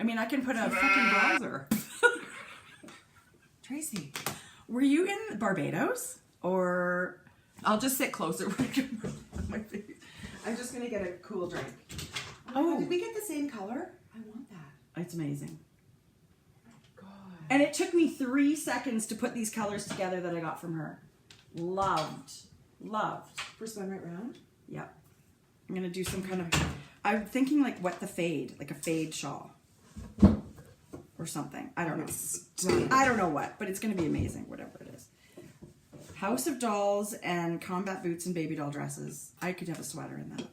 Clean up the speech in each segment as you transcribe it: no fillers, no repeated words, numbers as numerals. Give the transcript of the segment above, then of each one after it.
I mean, I can put a fucking browser. Tracie. Were you in Barbados? Or... I'll just sit closer when I can move my face. I'm just going to get a cool drink. Oh. Did we get the same color? I want that. It's amazing. God. And it took me 3 seconds to put these colors together that I got from her. Loved. First one right round? Yep. I'm going to do some kind of... I'm thinking like what the fade. Like a fade shawl. Or something. I don't know. I don't know what, but it's going to be amazing, whatever it is. House of Dolls and combat boots and baby doll dresses. I could have a sweater in that.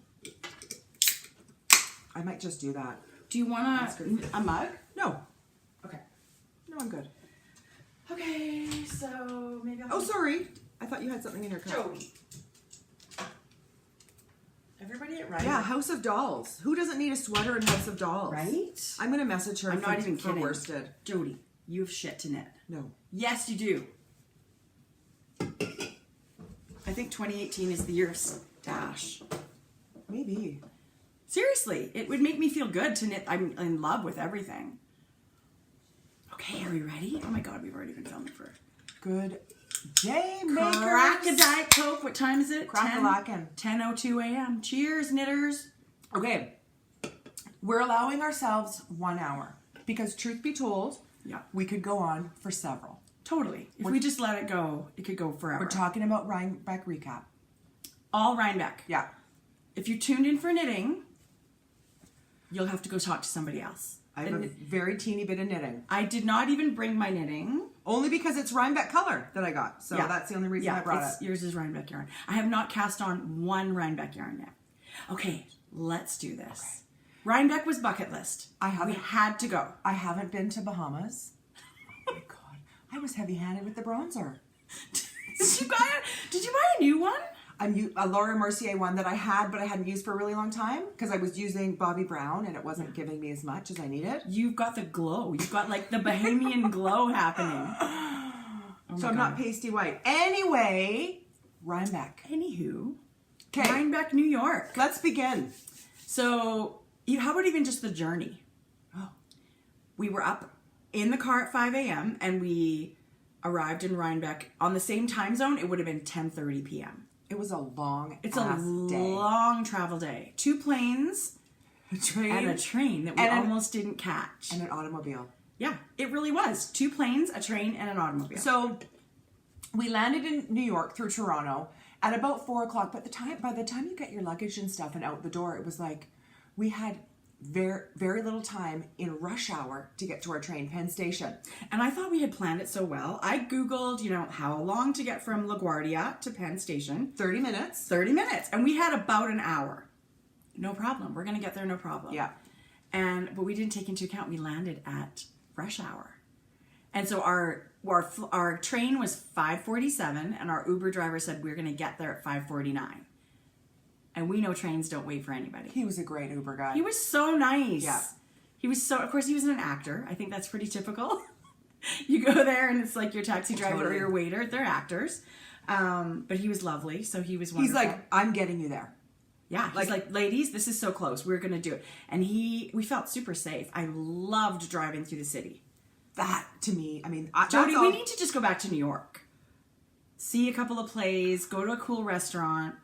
I might just do that. Do you want a mug? No. Okay. No, I'm good. Okay, so maybe I'll... Oh, sorry. I thought you had something in your cup. Jodi. Everybody at Rhinebeck. Yeah, House of Dolls. Who doesn't need a sweater in House of Dolls? Right? I'm going to message her. I'm not even kidding. Worsted. Jodi, you have shit to knit. No. Yes, you do. I think 2018 is the year of stash. Maybe. Seriously, it would make me feel good to knit. I'm in love with everything. Okay, are we ready? Oh my god, we've already been filming for... Good day, makers. Crack a Diet Coke. What time is it? Crack-a-lackin'. 10:02 a.m. Cheers, knitters. Okay. We're allowing ourselves 1 hour. Because truth be told, Yeah. we could go on for several. Totally. If we just let it go, it could go forever. We're talking about Rhinebeck recap. All Rhinebeck. Yeah. If you tuned in for knitting, you'll have to go talk to somebody else. I have a very teeny bit of knitting. I did not even bring my knitting. Only because it's Rhinebeck color that I got. So that's the only reason I brought it. Yours is Rhinebeck yarn. I have not cast on one Rhinebeck yarn yet. Okay, let's do this. Okay. Rhinebeck was bucket list. We had to go. I haven't been to Bahamas. Oh my god. I was heavy-handed with the bronzer. Did you buy a new one? A Laura Mercier one that I had, but I hadn't used for a really long time because I was using Bobbi Brown and it wasn't giving me as much as I needed. You've got the glow. You've got like the Bahamian glow happening. So I'm not pasty white. Anyway, Rhinebeck. Anywho. Okay. Rhinebeck, New York. Let's begin. So, how about even just the journey? Oh. We were up in the car at 5 a.m. and we arrived in Rhinebeck on the same time zone. It would have been 10:30 p.m. It was a long long travel day. 2 planes, a train, and a train that we almost didn't catch. And an automobile. Yeah, it really was. 2 planes, a train, and an automobile. So we landed in New York through Toronto at about 4 o'clock. But by the time you get your luggage and stuff and out the door, it was like we had very, very little time in rush hour to get to our train, Penn Station. And I thought we had planned it so well. I Googled, how long to get from LaGuardia to Penn Station. 30 minutes. 30 minutes. And we had about an hour. No problem. We're going to get there, no problem. Yeah. But we didn't take into account we landed at rush hour. And so our train was 5:47 and our Uber driver said we're going to get there at 5:49. And we know trains don't wait for anybody. He was a great Uber guy. He was so nice. Yeah. Of course, he was an actor. I think that's pretty typical. You go there and it's like your taxi driver or your waiter. They're actors. But he was lovely, so he was wonderful. He's like, I'm getting you there. Yeah, he's like, ladies, this is so close. We're going to do it. And we felt super safe. I loved driving through the city. That, to me, Jodi, we need to just go back to New York. See a couple of plays, go to a cool restaurant.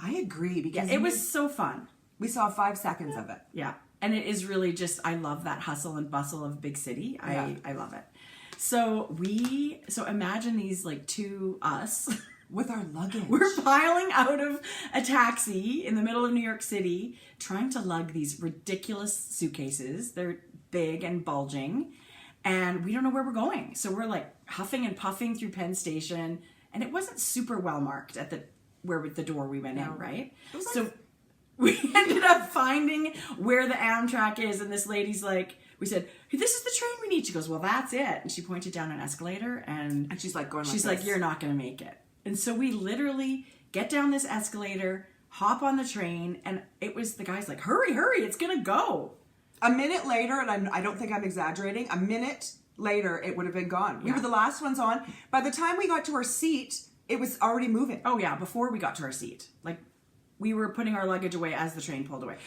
I agree. Because it was so fun. We saw 5 seconds of it. Yeah. And it is really just, I love that hustle and bustle of big city. Yeah. I love it. So imagine these us. With our luggage. We're piling out of a taxi in the middle of New York City, trying to lug these ridiculous suitcases. They're big and bulging. And we don't know where we're going. So we're like huffing and puffing through Penn Station. And it wasn't super well marked at the door we went in, right? So we ended up finding where the Amtrak is. And this lady's like, we said, hey, this is the train we need. She goes, well, that's it. And she pointed down an escalator. And she's like going like she's this. Like, you're not going to make it. And so we literally get down this escalator, hop on the train. And it was the guy's like, hurry, it's going to go. A minute later, and I don't think I'm exaggerating, a minute later, it would have been gone. We were the last ones on. By the time we got to our seat, it was already moving. Oh, yeah, before we got to our seat. Like, we were putting our luggage away as the train pulled away.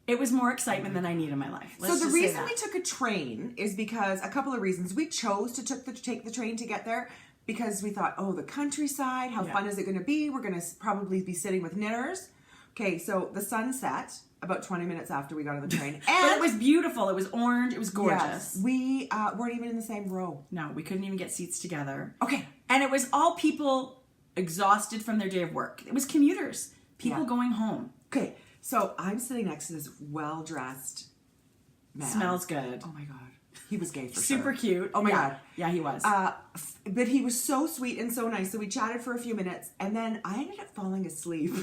It was more excitement than I need in my life. Let's So the just say reason that. we took a train is because a couple of reasons. We chose to take the train to get there because we thought, oh, the countryside, how fun is it going to be? We're going to probably be sitting with knitters. Okay, so the sun set about 20 minutes after we got on the train. And But it was beautiful. It was orange. It was gorgeous. yes, we weren't even in the same row. No, we couldn't even get seats together. Okay. And it was all people exhausted from their day of work. It was commuters, people going home. Okay, so I'm sitting next to this well-dressed man. Smells good. Oh my God. He was gay for Super sure. cute. Oh my Yeah. God. Yeah, he was. But he was so sweet and so nice. So we chatted for a few minutes and then I ended up falling asleep.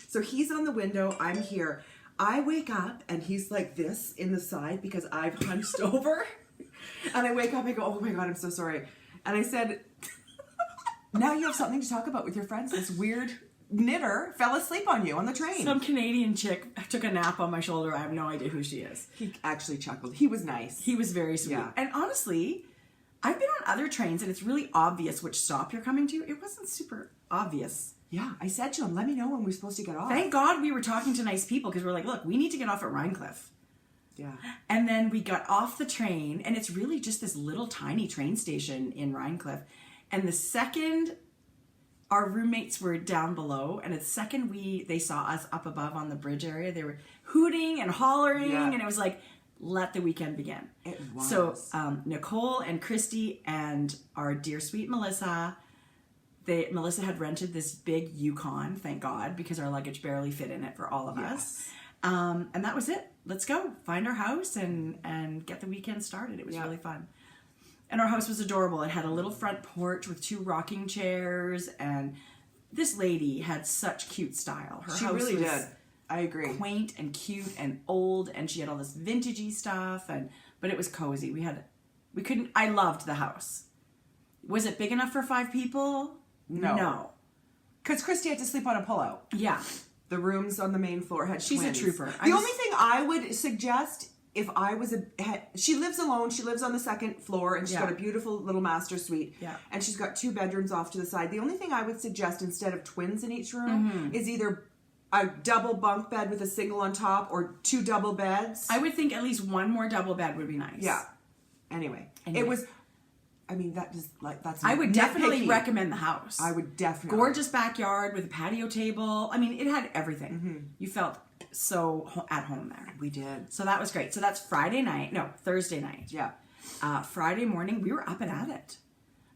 So he's on the window. I'm here. I wake up and he's like this in the side because I've hunched over. And I wake up and I go, oh my God, I'm so sorry. And I said, now you have something to talk about with your friends. This weird knitter fell asleep on you on the train. Some Canadian chick took a nap on my shoulder. I have no idea who she is. He actually chuckled. He was nice. He was very sweet. Yeah. And honestly, I've been on other trains and it's really obvious which stop you're coming to. It wasn't super obvious. Yeah, I said to him, let me know when we're supposed to get off. Thank God we were talking to nice people because we're like, look, we need to get off at Rhinecliff. Yeah. And then we got off the train, and it's really just this little tiny train station in Rhinecliff. And the second our roommates were down below, and the second they saw us up above on the bridge area, they were hooting and hollering, Yeah. and it was like, let the weekend begin. It was. So Nicole and Christy and our dear sweet Melissa, Melissa had rented this big Yukon, thank God, because our luggage barely fit in it for all of us. And that was it. Let's go find our house and get the weekend started. It was really fun. And our house was adorable. It had a little front porch with 2 rocking chairs, and this lady had such cute style. Her She house really was did. I agree. quaint and cute and old, and she had all this vintagey stuff, but it was cozy. I loved the house. Was it big enough for 5 people? No. Because Christy had to sleep on a pullout. Yeah. The rooms on the main floor had She's twins. a trooper. The only thing I would suggest if I was she lives alone. She lives on the 2nd floor and she's got a beautiful little master suite. Yeah. And she's got 2 bedrooms off to the side. The only thing I would suggest instead of twins in each room is either a double bunk bed with a single on top or 2 double beds. I would think at least 1 more double bed would be nice. Yeah. Anyway. It was, I mean, that's I would definitely nitpicky. recommend the house. I would definitely. Gorgeous backyard with a patio table. I mean, it had everything. You felt so at home there. We did. So that was great. So that's Thursday night. Yeah. Friday morning, we were up and at it.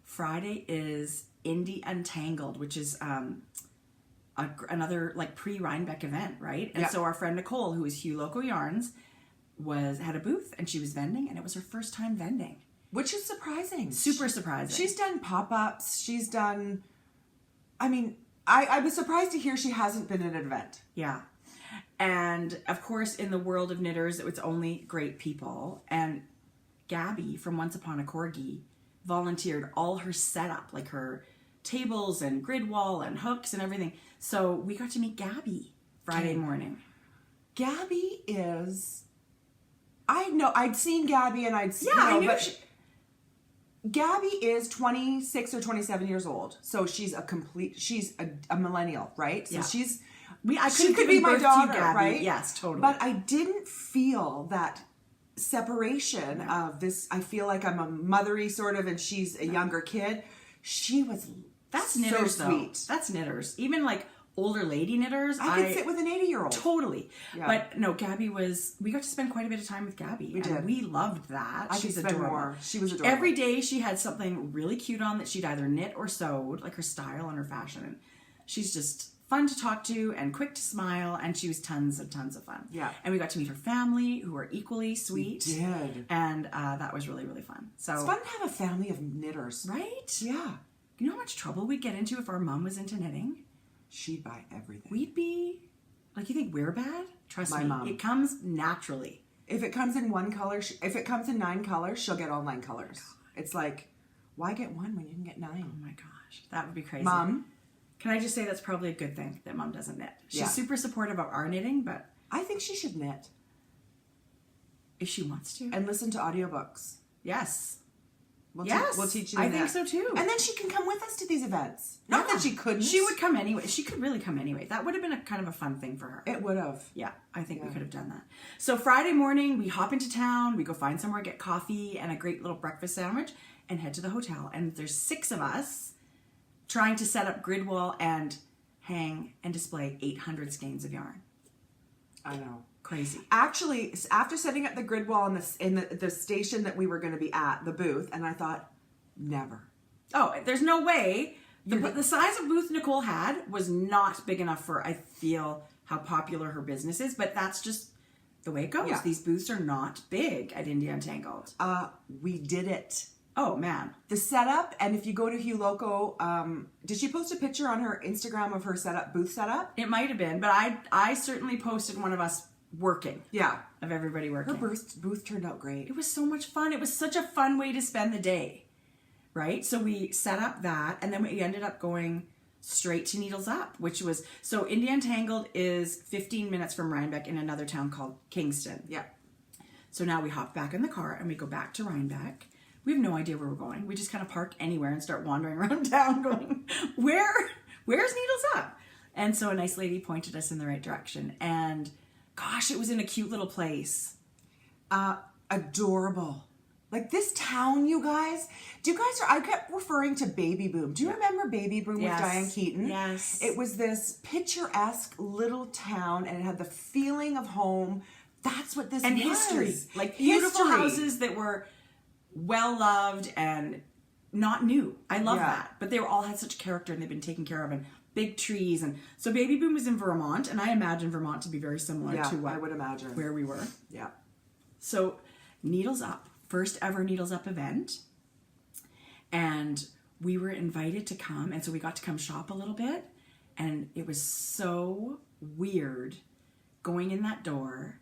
Friday is Indie Untangled, which is another like pre-Rhinebeck event, right? And so our friend Nicole, who is Hugh Loco Yarns, had a booth and she was vending, and it was her first time vending. Which is surprising. Super surprising. She's done pop-ups. She's done... I mean, I was surprised to hear she hasn't been at an event. Yeah. And, of course, in the world of knitters, it's only great people. And Gabby from Once Upon a Corgi volunteered all her setup, like her tables and grid wall and hooks and everything. So we got to meet Gabby Friday morning. Gabby is... I know, I'd seen Gabby and I'd seen... Yeah, I knew but Gabby is 26 or 27 years old. So she's a millennial, right? So Yeah. I she could be my daughter, Gabby. right? Yes, totally. But I didn't feel that separation of this. I feel like I'm a mothery sort of, and she's a younger kid. She was That's so knitters, sweet. though. That's knitters. Even like older lady knitters. I could sit with an 80-year-old. Totally. Yeah. But no, we got to spend quite a bit of time with Gabby. We did. We loved that. I She's could spend adorable. more. She was adorable. Every day she had something really cute on that she'd either knit or sewed, like her style and her fashion. And she's just fun to talk to and quick to smile, and she was tons of fun. Yeah. And we got to meet her family, who are equally sweet. We did. And that was really, really fun. So It's fun to have a family of knitters. right? Yeah. You know how much trouble we'd get into if our mom was into knitting? She'd buy everything. We'd be like, you think we're bad? Trust My me, mom. it comes naturally. If it comes in 1 color, if it comes in 9 colors, she'll get all 9 colors. It's like, why get 1 when you can get 9? Oh my gosh, that would be crazy. Mom, Can I just say that's probably a good thing that Mom doesn't knit. She's Yeah. super supportive of our knitting, but I think she should knit if she wants to. and listen to audiobooks. Yes. We'll teach you. I think so too. And then she can come with us to these events. Not that she couldn't. She would come anyway. She could really come anyway. That would have been a kind of a fun thing for her. It would have. Yeah, I think we could have done that. So Friday morning, we hop into town. We go find somewhere, get coffee and a great little breakfast sandwich, and head to the hotel. And there's 6 of us trying to set up grid wall and hang and display 800 skeins of yarn. I know. Crazy. Actually, after setting up the grid wall in the station that we were going to be at, the booth, and I thought, never. Oh, there's no way. The size of booth Nicole had was not big enough for, I feel, how popular her business is, but that's just the way it goes. Yeah. These booths are not big at Indie Untangled. We did it. Oh, man. The setup, and if you go to Hugh Loco, did she post a picture on her Instagram of her booth setup? It might have been, but I certainly posted one of us working. Yeah. Of everybody working. Her booth turned out great. It was so much fun. It was such a fun way to spend the day, right? So we set up that, and then we ended up going straight to Needles Up, which was, so Indie Untangled is 15 minutes from Rhinebeck in another town called Kingston. Yeah. So now we hop back in the car and we go back to Rhinebeck. We have no idea where we're going. We just kind of park anywhere and start wandering around town going, where's Needles Up? And so a nice lady pointed us in the right direction. And gosh, it was in a cute little place. Adorable. Like this town, you guys. I kept referring to Baby Boom. Do you remember Baby Boom with Diane Keaton? Yes. It was this picturesque little town, and it had the feeling of home. That's what this and was. history. Like beautiful History. houses that were well loved and not new. I love that. But they were all had such character and they've been taken care of, and big trees. And so Baby Boom was in Vermont, and I imagine Vermont to be very similar to what I would imagine where we were. Yeah. So Needles Up, first ever Needles Up event. And we were invited to come, and so we got to come shop a little bit, and it was so weird going in that door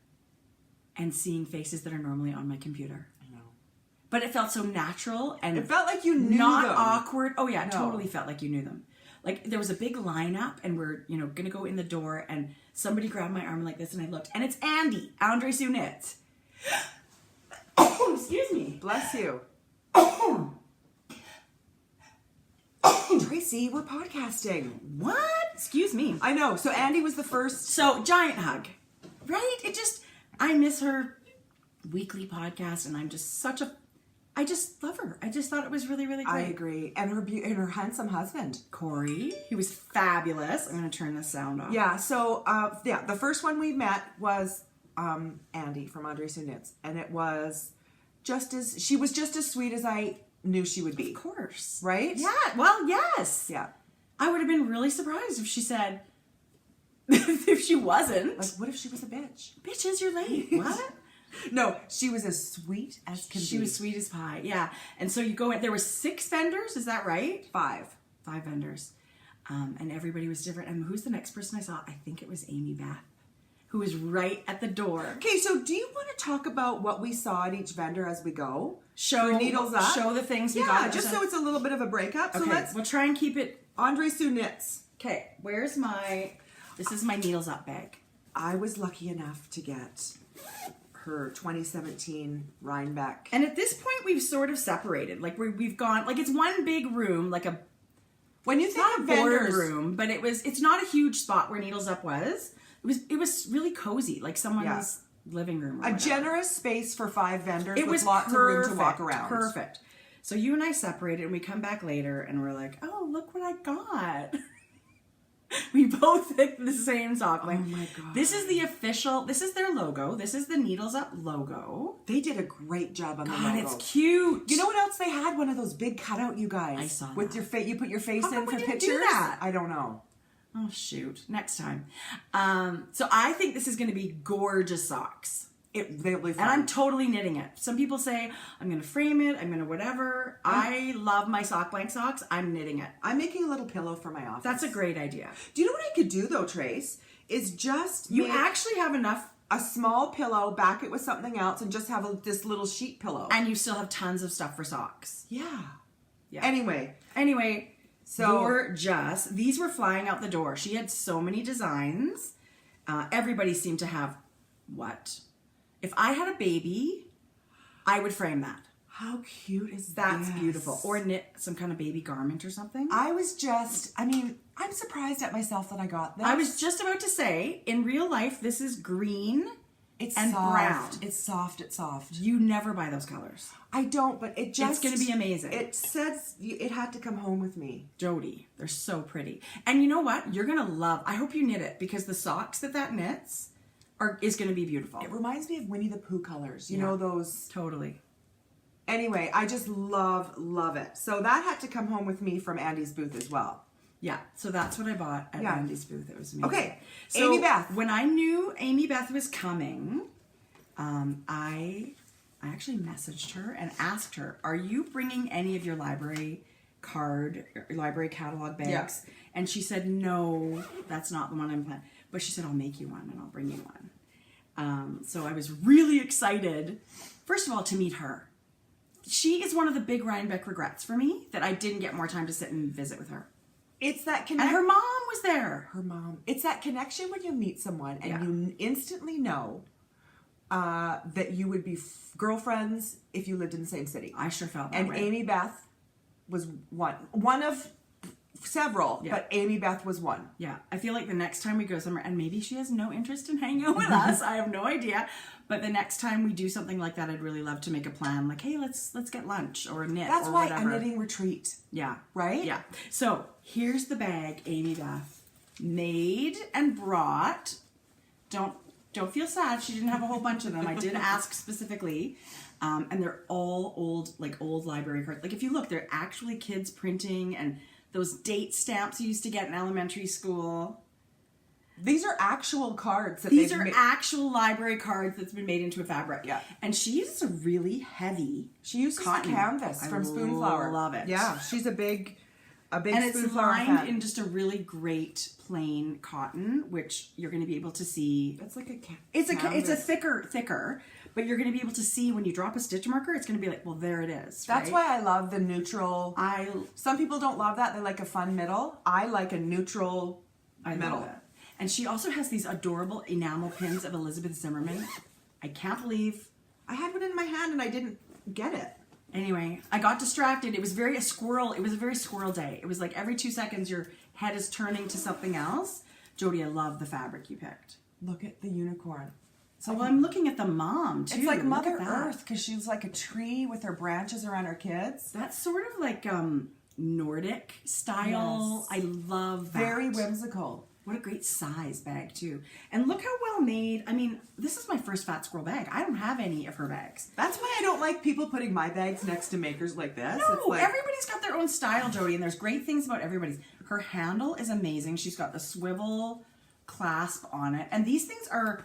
and seeing faces that are normally on my computer. I know. But it felt so natural, and It felt like you knew not them. awkward. Oh yeah, it No. totally felt like you knew them. Like there was a big lineup, and we're gonna go in the door, and somebody grabbed my arm like this, and I looked, and it's Andy, Andre Sunitz. Oh, excuse me. Bless you. Tracy, we're podcasting. What? Excuse me. I know. So Andy was the first. So giant hug, right? I miss her weekly podcast, and I just love her. I just thought it was really, really great. I agree. And her handsome husband. Corey, he was fabulous. I'm going to turn the sound off. Yeah. So, the first one we met was Andy from Andre Sunitz. And she was just as sweet as I knew she would be. Of course. Right? Yeah. Well, yes. Yeah. I would have been really surprised if she said, if she wasn't. Like, what if she was a bitch? Bitches, you're late. What? No, she was as sweet as can be. She was sweet as pie. Yeah. And so you go in, there were 6 vendors. Is that right? 5 vendors. And everybody was different. And who's the next person I saw? I think it was Amy Beth, who was right at the door. Okay, so do you want to talk about what we saw at each vendor as we go? Show Needles Up. Show the things we got. Yeah, just so it's a little bit of a breakup. So okay, we'll try and keep it. Andre Sunitz. Okay, this is my Needles Up bag. I was lucky enough to get her 2017 Rhinebeck. And at this point, we've sort of separated. Like we've gone, like it's one big room, like when you think of vendors room, but it's not a huge spot where Needles Up was. It was really cozy, like someone's living room. Or a whatever. generous space for 5 vendors It with was lots of room to walk around. Perfect. So you and I separated, and we come back later, and we're like, "Oh, look what I got." We both picked the same sock. Like, oh my god! This is their logo. This is the Needles Up logo. They did a great job on the logo. God, it's cute. You know what else they had? One of those big cutout, you guys. I saw with that. your face. You put your face How in come for we didn't pictures. do that? I don't know. Oh shoot! Next time. So I think this is going to be gorgeous socks. They'll be fun. And I'm totally knitting it. Some people say, I'm going to frame it, I'm going to whatever. I love my sock blank socks. I'm knitting it. I'm making a little pillow for my office. That's a great idea. Do you know what I could do though, Trace? Is just You make actually have enough. a small pillow, back it with something else, and just have this little sheet pillow. And you still have tons of stuff for socks. Yeah. Yeah. Anyway, so gorgeous. These were flying out the door. She had so many designs. Everybody seemed to have what? If I had a baby, I would frame that. How cute is That's this? beautiful. Or knit some kind of baby garment or something. I'm surprised at myself that I got this. I was just about to say, in real life, this is green It's and soft. brown. It's soft. You never buy those colors. I don't, but it just... It's going to be amazing. It says it had to come home with me. Jodi, they're so pretty. And you know what? You're going to love... I hope you knit it, because the socks that knits is going to be beautiful. It reminds me of Winnie the Pooh colors. You know those... Totally. Anyway, I just love it. So that had to come home with me from Andy's booth as well. Yeah, so that's what I bought at Andy's booth. It was amazing. Okay, so Amy Beth. When I knew Amy Beth was coming, I actually messaged her and asked her, "Are you bringing any of your library catalog bags?" Yeah. And she said, "No, that's not the one I'm planning." But she said, "I'll make you one and I'll bring you one." So I was really excited, first of all, to meet her. She is one of the big Rhinebeck regrets for me that I didn't get more time to sit and visit with her. It's that And her mom was there. Her mom. It's that connection when you meet someone and you instantly know that you would be girlfriends if you lived in the same city. I sure felt that And way. Amy Beth was one of several, but Amy Beth was one. Yeah, I feel like the next time we go somewhere, and maybe she has no interest in hanging out with us, I have no idea, but the next time we do something like that, I'd really love to make a plan, like, hey, let's get lunch or knit. That's or why whatever. a knitting retreat. Yeah. Right? Yeah. So here's the bag Amy Beth made and brought. Don't feel sad. She didn't have a whole bunch of them. I did ask specifically. And they're all old library cards. Like if you look, they're actually kids printing and those date stamps you used to get in elementary school. These are actual cards. These are actual library cards that's been made into a fabric. Yeah. And she uses a really heavy She uses cotton. the canvas from Spoonflower. I love it. Yeah, she's a big and it's Spoonflower lined fan. in just a really great plain cotton, which you're going to be able to see. It's like a It's a canvas. thicker, but you're going to be able to see when you drop a stitch marker. It's going to be like, well, there it is. That's right? why I love the neutral. I Some people don't love that. They like a fun middle. I like a neutral middle. love it. And she also has these adorable enamel pins of Elizabeth Zimmerman. I can't believe. I had one in my hand and I didn't get it. Anyway, I got distracted. It was a very squirrel day. It was like every 2 seconds your head is turning to something else. Jodi, I love the fabric you picked. Look at the unicorn. So I'm looking at the mom too. It's like Look Mother at that. Earth because she's like a tree with her branches around her kids. That's sort of like Nordic style. Yes. I love that. Very whimsical. What a great size bag too. And look how well made. I mean, this is my first Fat Squirrel bag. I don't have any of her bags. That's why I don't like people putting my bags next to makers like this. No, It's like, everybody's got their own style, Jodi, and there's great things about everybody's. Her handle is amazing. She's got the swivel clasp on it, and these things are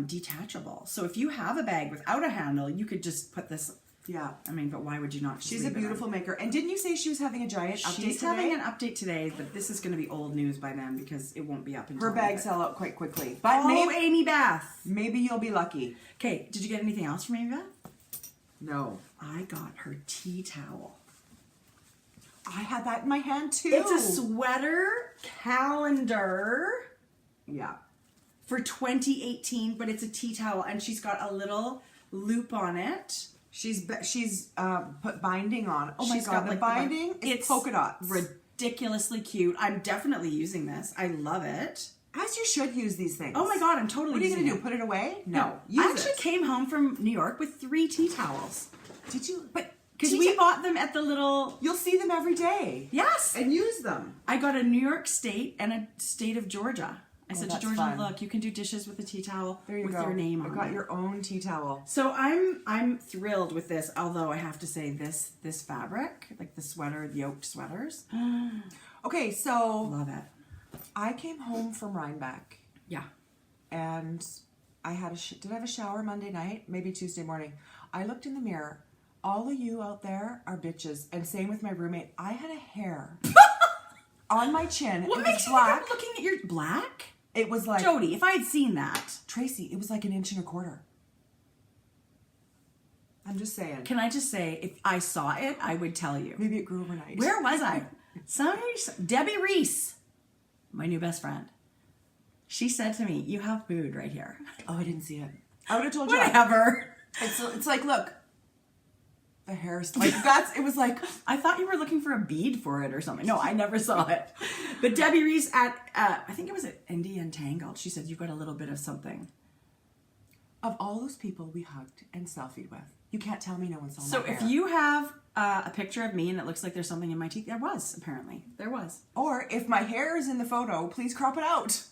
detachable. So if you have a bag without a handle, you could just put this. yeah. I mean, but why would you not? Just She's a leave it on? beautiful maker. And didn't you say she was having a giant update She's today? having an update today, but this is going to be old news by then because it won't be up until Her bags sell out quite quickly. But Amy Beth. maybe you'll be lucky. Okay, did you get anything else from Amy Beth? No. I got her tea towel. I had that in my hand too. It's a sweater calendar Yeah. for 2018, but it's a tea towel, and she's got a little loop on it. She's put binding on. Oh my She's god, got, the like, binding it's is polka dots. Ridiculously cute. I'm definitely using this. I love it. As you should use these things. Oh my god, I'm totally What are you using going to it. do? Put it away? No. Use I actually it. came home from New York with 3 tea towels. Did you? But Because we bought them at the little... you'll see them every day. Yes! And use them. I got a New York State and a state of Georgia. I said to that's Georgia, fun. look, you can do dishes with a tea towel There you with go. your name on You got it. your own tea towel. So I'm thrilled with this, although I have to say this fabric, like the sweater, the yoked sweaters, Okay, so love it. I came home from Rhinebeck Yeah. and I had did I have a shower Monday night? Maybe Tuesday morning. I looked in the mirror. All of you out there are bitches. And same with my roommate. I had a hair on my chin. What it makes was you black. think I'm looking at your black? It was like Jodi, if I had seen that. Tracie, it was like 1.25 inches. I'm just saying. Can I just say, if I saw it, I would tell you. Maybe it grew overnight. Where was I? Debbie Reese, my new best friend. She said to me, you have food right here. Oh, I didn't see it. I would have told you. Whatever. It's like, look, the hairstyle. Like it was like, I thought you were looking for a bead for it or something. No, I never saw it. But Debbie Reese at, I think it was at Indie Untangled, she said, you've got a little bit of something. of all those people we hugged and selfied with, you can't tell me no one saw So my hair. if you have a picture of me and it looks like there's something in my teeth, there was, apparently. There was. Or if my hair is in the photo, please crop it out.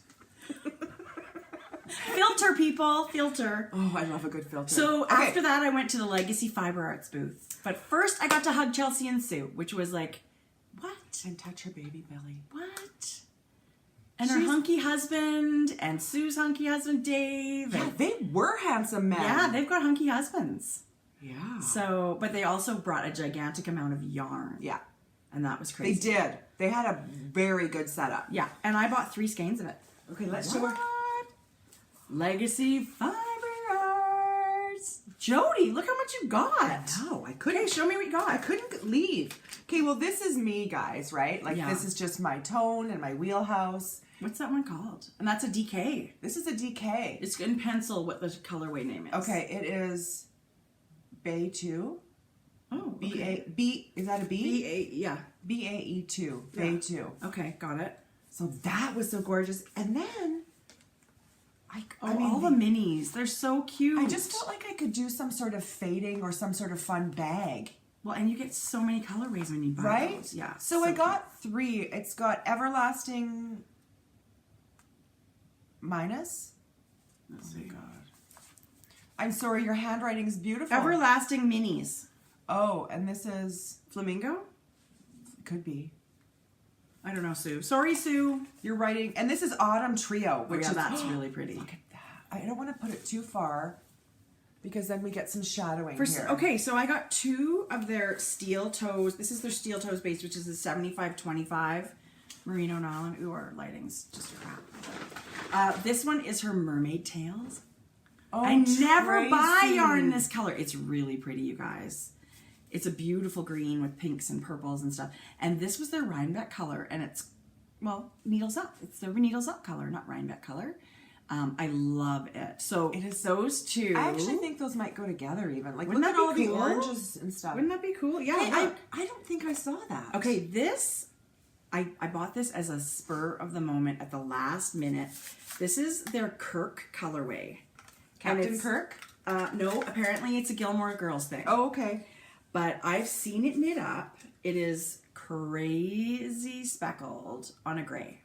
Filter, people. Filter. Oh, I love a good filter. So after that, I went to the Legacy Fiber Arts booth. But first, I got to hug Chelsea and Sue, which was like, what? And touch her baby belly. What? And her hunky husband, and Sue's hunky husband, Dave. Yeah, they were handsome men. Yeah, they've got hunky husbands. Yeah. So, but they also brought a gigantic amount of yarn. Yeah. And that was They crazy. did. They had a very good setup. Yeah, and I bought 3 skeins of it. Okay, let's What? show her. Legacy Fiber Arts. Jodi, look how much you got. No, I couldn't. Okay, show me what you got. I couldn't leave. Okay, well, this is me, guys, right? Like, Yeah. this is just my tone and my wheelhouse. What's that one called? And that's a DK. This is a DK. It's in pencil what the colorway name is. Okay, it is Bay 2. Oh, okay. B, is that a B? B-A, yeah. BAE2. Bay Yeah. 2. Okay, got it. So that was so gorgeous. And then, I mean, all the minis. They're so cute. I just felt like I could do some sort of fading or some sort of fun bag. Well, and you get so many colorways when you buy Right? those. Yeah. So I got 3. It's got Everlasting Minus. Oh my God. I'm sorry, your handwriting is beautiful. Everlasting minis. Oh, and this is, Flamingo? could be. I don't know, Sue. Sorry, Sue. You're writing, and this is Autumn Trio, which Yeah, is, that's really pretty. look at that. I don't want to put it too far because then we get some shadowing here. Okay, so I got 2 of their steel toes. This is their steel toes base, which is the 75-25 merino nylon. Ooh, our lighting's just crap. This one is her mermaid tails. Oh, I never buy Tracy. yarn this color. It's really pretty, you guys. It's a beautiful green with pinks and purples and stuff. And this was their Rhinebeck color, and it's, well, needles up. It's their needles up color, not Rhinebeck color. I love it. So It is- those 2. I actually think those might go together even. Like, Wouldn't look that at all be the cool? oranges and stuff. Wouldn't that be cool? Yeah. Hey, look. I don't think I saw that. Okay, this, I bought this as a spur of the moment at the last minute. This is their Kirk colorway. And Captain it's- Kirk? No, apparently it's a Gilmore Girls thing. Oh, okay. But I've seen it knit up. It is crazy speckled on a gray.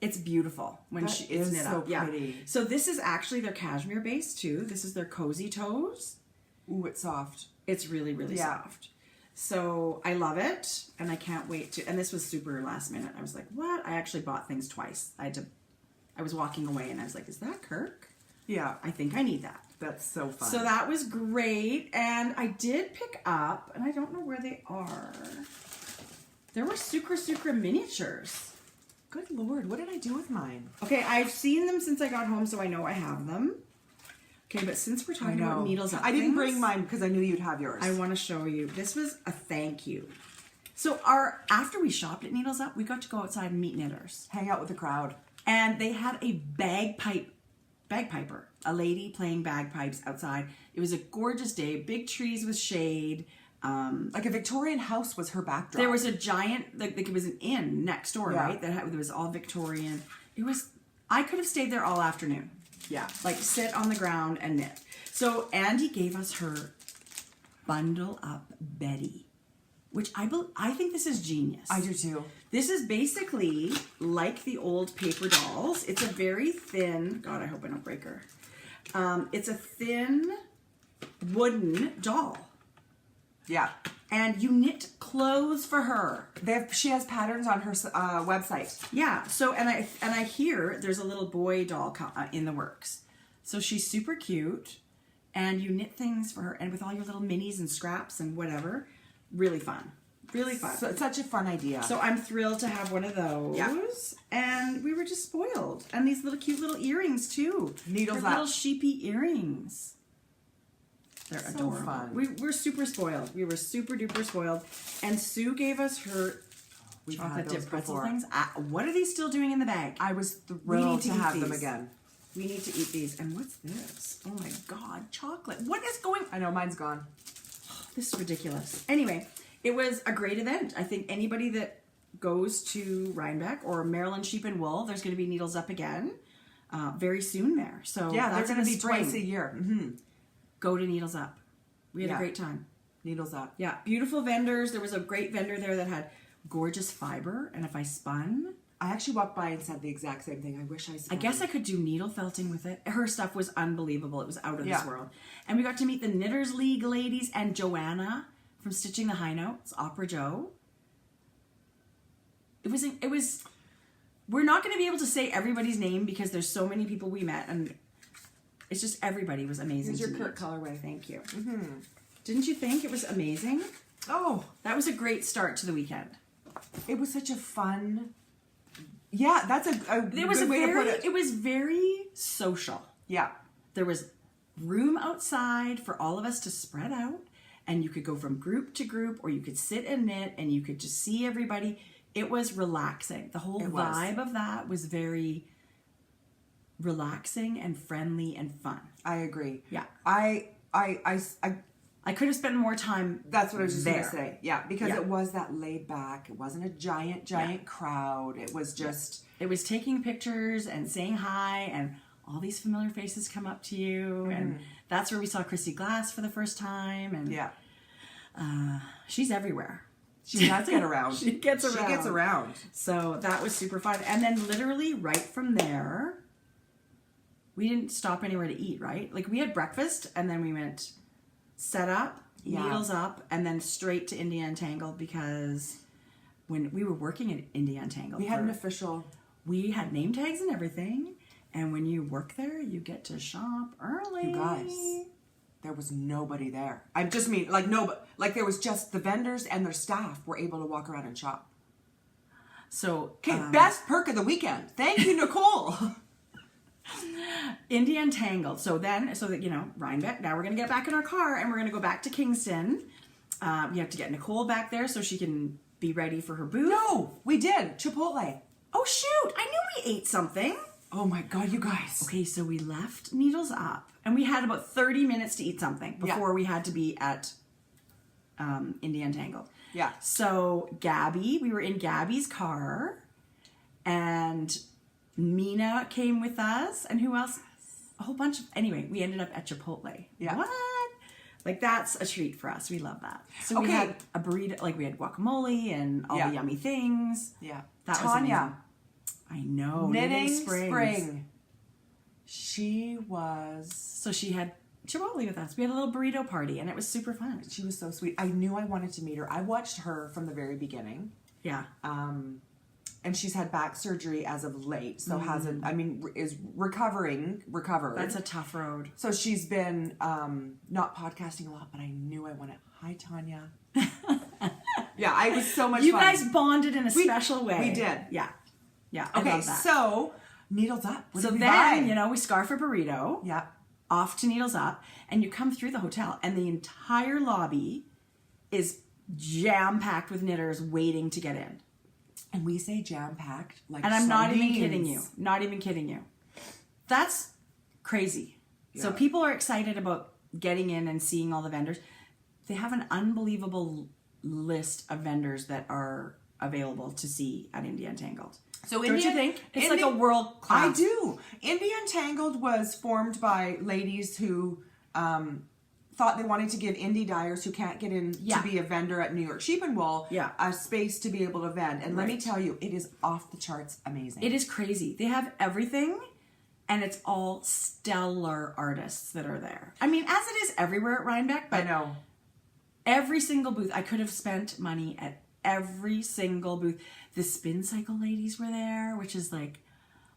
It's beautiful when That it's is knit so up. Yeah. pretty. So this is actually their cashmere base too. This is their cozy toes. Ooh, it's soft. It's really, really Yeah. soft. So I love it, and I can't wait to. And this was super last minute. I was like, "What?" I actually bought things twice. I was walking away, and I was like, "Is that Kirk? Yeah, I think I need that." that's so fun. So that was great, and I did pick up, and I don't know where they are. There were Sucra miniatures. Good Lord, what did I do with mine? Okay, I've seen them since I got home, so I know I have them. Okay, but since we're talking about needles up I didn't things, bring mine because I knew you'd have yours. I want to show you. This was a thank you. So after we shopped at Needles Up, we got to go outside and meet knitters. Hang out with the crowd. And they had a bagpiper, a lady playing bagpipes outside. It was a gorgeous day, big trees with shade. Like a Victorian house was her backdrop. There was a giant, like it was an inn next door, Yeah. right? There was all Victorian. I could have stayed there all afternoon. Yeah. Like sit on the ground and knit. So Andy gave us her Bundle Up Betty, which I think this is genius. I do too. This is basically like the old paper dolls. It's a very thin, God, I hope I don't break her. It's a thin wooden doll. Yeah. And you knit clothes for her. She has patterns on her website. Yeah. So, and I hear there's a little boy doll in the works. So she's super cute, and you knit things for her, and with all your little minis and scraps and whatever. Really fun. Really fun. So it's such a fun idea. So I'm thrilled to have one of those. Yeah. And we were just spoiled. And these little cute little earrings too. Needles They're up. little sheepy earrings. They're So adorable. fun. We're super spoiled. We were super duper spoiled. And Sue gave us her We've chocolate had those dip pretzel before. things. What are these still doing in the bag? I was We need thrilled to to eat have them these. again. We need to eat these. And what's this? Oh my God, chocolate. What is going? I know, mine's gone. this is ridiculous. Anyway, it was a great event. I think anybody that goes to Rhinebeck or Maryland Sheep and Wool, there's going to be Needles Up again very soon there. So Yeah, that's they're going to be spring. twice a year. Go to Needles Up. We had a great time. Needles Up. Yeah, beautiful vendors. There was a great vendor there that had gorgeous fiber, and if I spun, I actually walked by and said the exact same thing. I wish I spun. I guess I could do needle felting with it. Her stuff was unbelievable. It was out of this Yeah. world. And we got to meet the Knitters League ladies and Joanna from Stitching the High Notes, Opera Joe. It was we're not going to be able to say everybody's name because there's so many people we met, and it's just everybody was amazing. Here's your to meet. Kurt colorway. Thank you. Didn't you think it was amazing? Oh, That was a great start to the weekend. it was such a fun. Yeah, that's a It was good way to put it. It was very social. Yeah. There was room outside for all of us to spread out, and you could go from group to group, or you could sit and knit, and you could just see everybody. It was relaxing. The whole vibe of that was very relaxing and friendly and fun. I agree. Yeah. I could have spent more time. that's what I was just there. going to say. Yeah, because Yeah. it was that laid back. It wasn't a giant crowd. It was just It was taking pictures and saying hi, and all these familiar faces come up to you, and that's where we saw Christy Glass for the first time. And she's everywhere. She does get around. She gets around. She gets around. So that was super fun. And then literally right from there, we didn't stop anywhere to eat, right? Like we had breakfast, and then we went set up, Needles Up, and then straight to India Untangled, because when we were working at India Untangled, We had an official. we had name tags and everything. And when you work there, you get to shop early. You guys, there was nobody there. I just mean, like, no, like there was just the vendors and their staff were able to walk around and shop. So, Okay, best perk of the weekend. Thank you, Nicole. India Untangled. So that, Rhinebeck, now we're going to get back in our car and we're going to go back to Kingston. You have to get Nicole back there so she can be ready for her booth. No, we did. Chipotle. Oh, shoot. I knew we ate something. Oh my God, you guys. Okay, so we left Needles Up, and we had about 30 minutes to eat something before we had to be at India Untangled. Yeah. So we were in Gabby's car, and Mina came with us, and who else? A whole bunch of, anyway, we ended up at Chipotle. Yeah. What? Like, that's a treat for us. We love that. So we Okay. had a burrito, like we had guacamole and all the yummy things. Yeah. That was Tanya. amazing. I know. Knitting Springs. Spring. She was So she had Chipotle with us. We had a little burrito party, and it was super fun. she was so sweet. I knew I wanted to meet her. I watched her from the very beginning. Yeah. And she's had back surgery as of late, so is recovered. That's a tough road. So she's been not podcasting a lot, but I knew I wanted. Hi, Tanya. Yeah, I was so much You fun. guys bonded in a special way. We did. Yeah. Yeah. I Okay, love that. so Needles Up. What So did we then, buy? we scarf a burrito. Yeah. Off to Needles Up, and you come through the hotel, and the entire lobby is jam-packed with knitters waiting to get in. And we say jam-packed like And I'm not even sardines. kidding you. Not even kidding you. That's crazy. So Yeah. people are excited about getting in and seeing all the vendors. They have an unbelievable list of vendors that are available to see at India Untangled. So Don't you think? It's like a world class. I do. India Untangled was formed by ladies who thought they wanted to give indie dyers who can't get in to be a vendor at New York Sheep and Wool a space to be able to vend. And let me tell you, it is off the charts amazing. It is crazy. They have everything, and it's all stellar artists that are there. I mean, as it is everywhere at Rhinebeck, but I know. every single booth, I could have spent money at every single booth. The spin cycle ladies were there, which is like,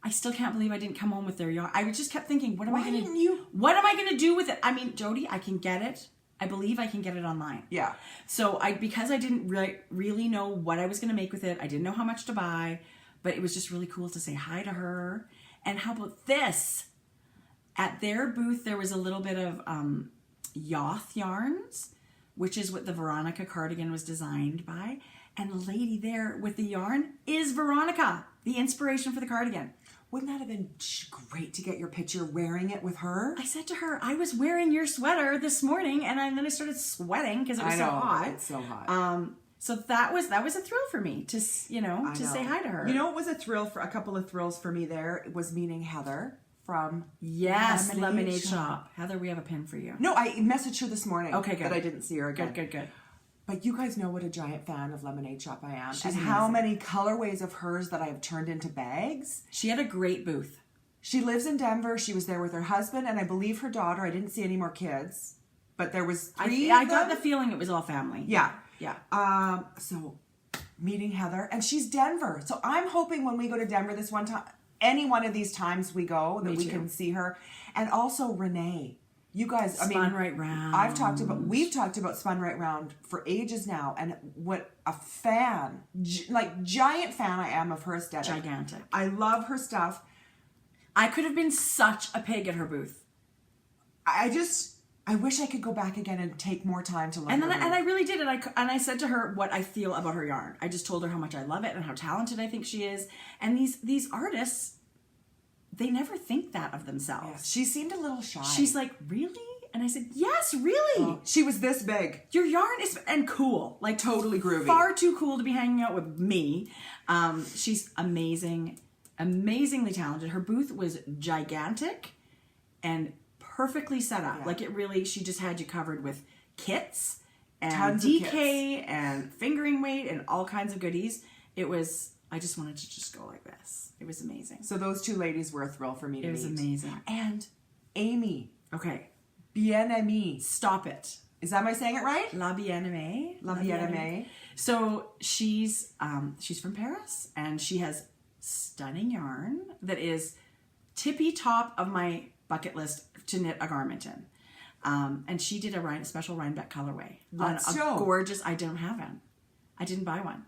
I still can't believe I didn't come home with their yarn. I just kept thinking, what am I going to do with it? I mean, Jodi, I can get it. I believe I can get it online. Yeah. So because I didn't really know what I was going to make with it, I didn't know how much to buy, but it was just really cool to say hi to her. And how about this? At their booth, there was a little bit of Yoth yarns, which is what the Veronica cardigan was designed by. And the lady there with the yarn is Veronica, the inspiration for the cardigan. wouldn't that have been great to get your picture wearing it with her? I said to her, I was wearing your sweater this morning, and then I started sweating because it was so hot. It's so hot. So that was a thrill for me to say hi to her. You know, it was a couple of thrills for me there. It was meeting Heather from Lemonade Shop. Heather, we have a pin for you. No, I messaged her this morning. Okay, good. But I didn't see her again. Good. But you guys know what a giant fan of Lemonade Shop I am. She's and amazing. how many colorways of hers that I have turned into bags. She had a great booth. She lives in Denver. She was there with her husband and I believe her daughter. I didn't see any more kids. But there was three I got the feeling it was all family. Yeah. So meeting Heather, and she's Denver. So I'm hoping when we go to Denver this one time, any one of these times we go, that we can see her. And also Renee. You guys, Spun Right Round. We've talked about Spun Right Round for ages now, and what a fan, giant fan I am of her aesthetic. Gigantic. I love her stuff. I could have been such a pig at her booth. I wish I could go back again and take more time to learn. And I really did. And I said to her what I feel about her yarn. I just told her how much I love it and how talented I think she is. And these artists, they never think that of themselves. Yes. She seemed a little shy. She's like, really? And I said, yes, really. Oh, she was this big. Your yarn is and cool, like totally groovy. Far too cool to be hanging out with me. She's amazing, amazingly talented. Her booth was gigantic and perfectly set up. Yeah. She just had you covered with kits and tons DK of kits. And fingering weight and all kinds of goodies. I just wanted to just go like this. It was amazing. So those two ladies were a thrill for me to meet. It was amazing. And Amy. Okay. Bien-aimée. Stop it. Am I saying it right? La Bien-aimée. La Bien-aimée. So she's from Paris and she has stunning yarn that is tippy top of my bucket list to knit a garment in. And she did a special Rhinebeck colorway. Gorgeous. I don't have one. I didn't buy one.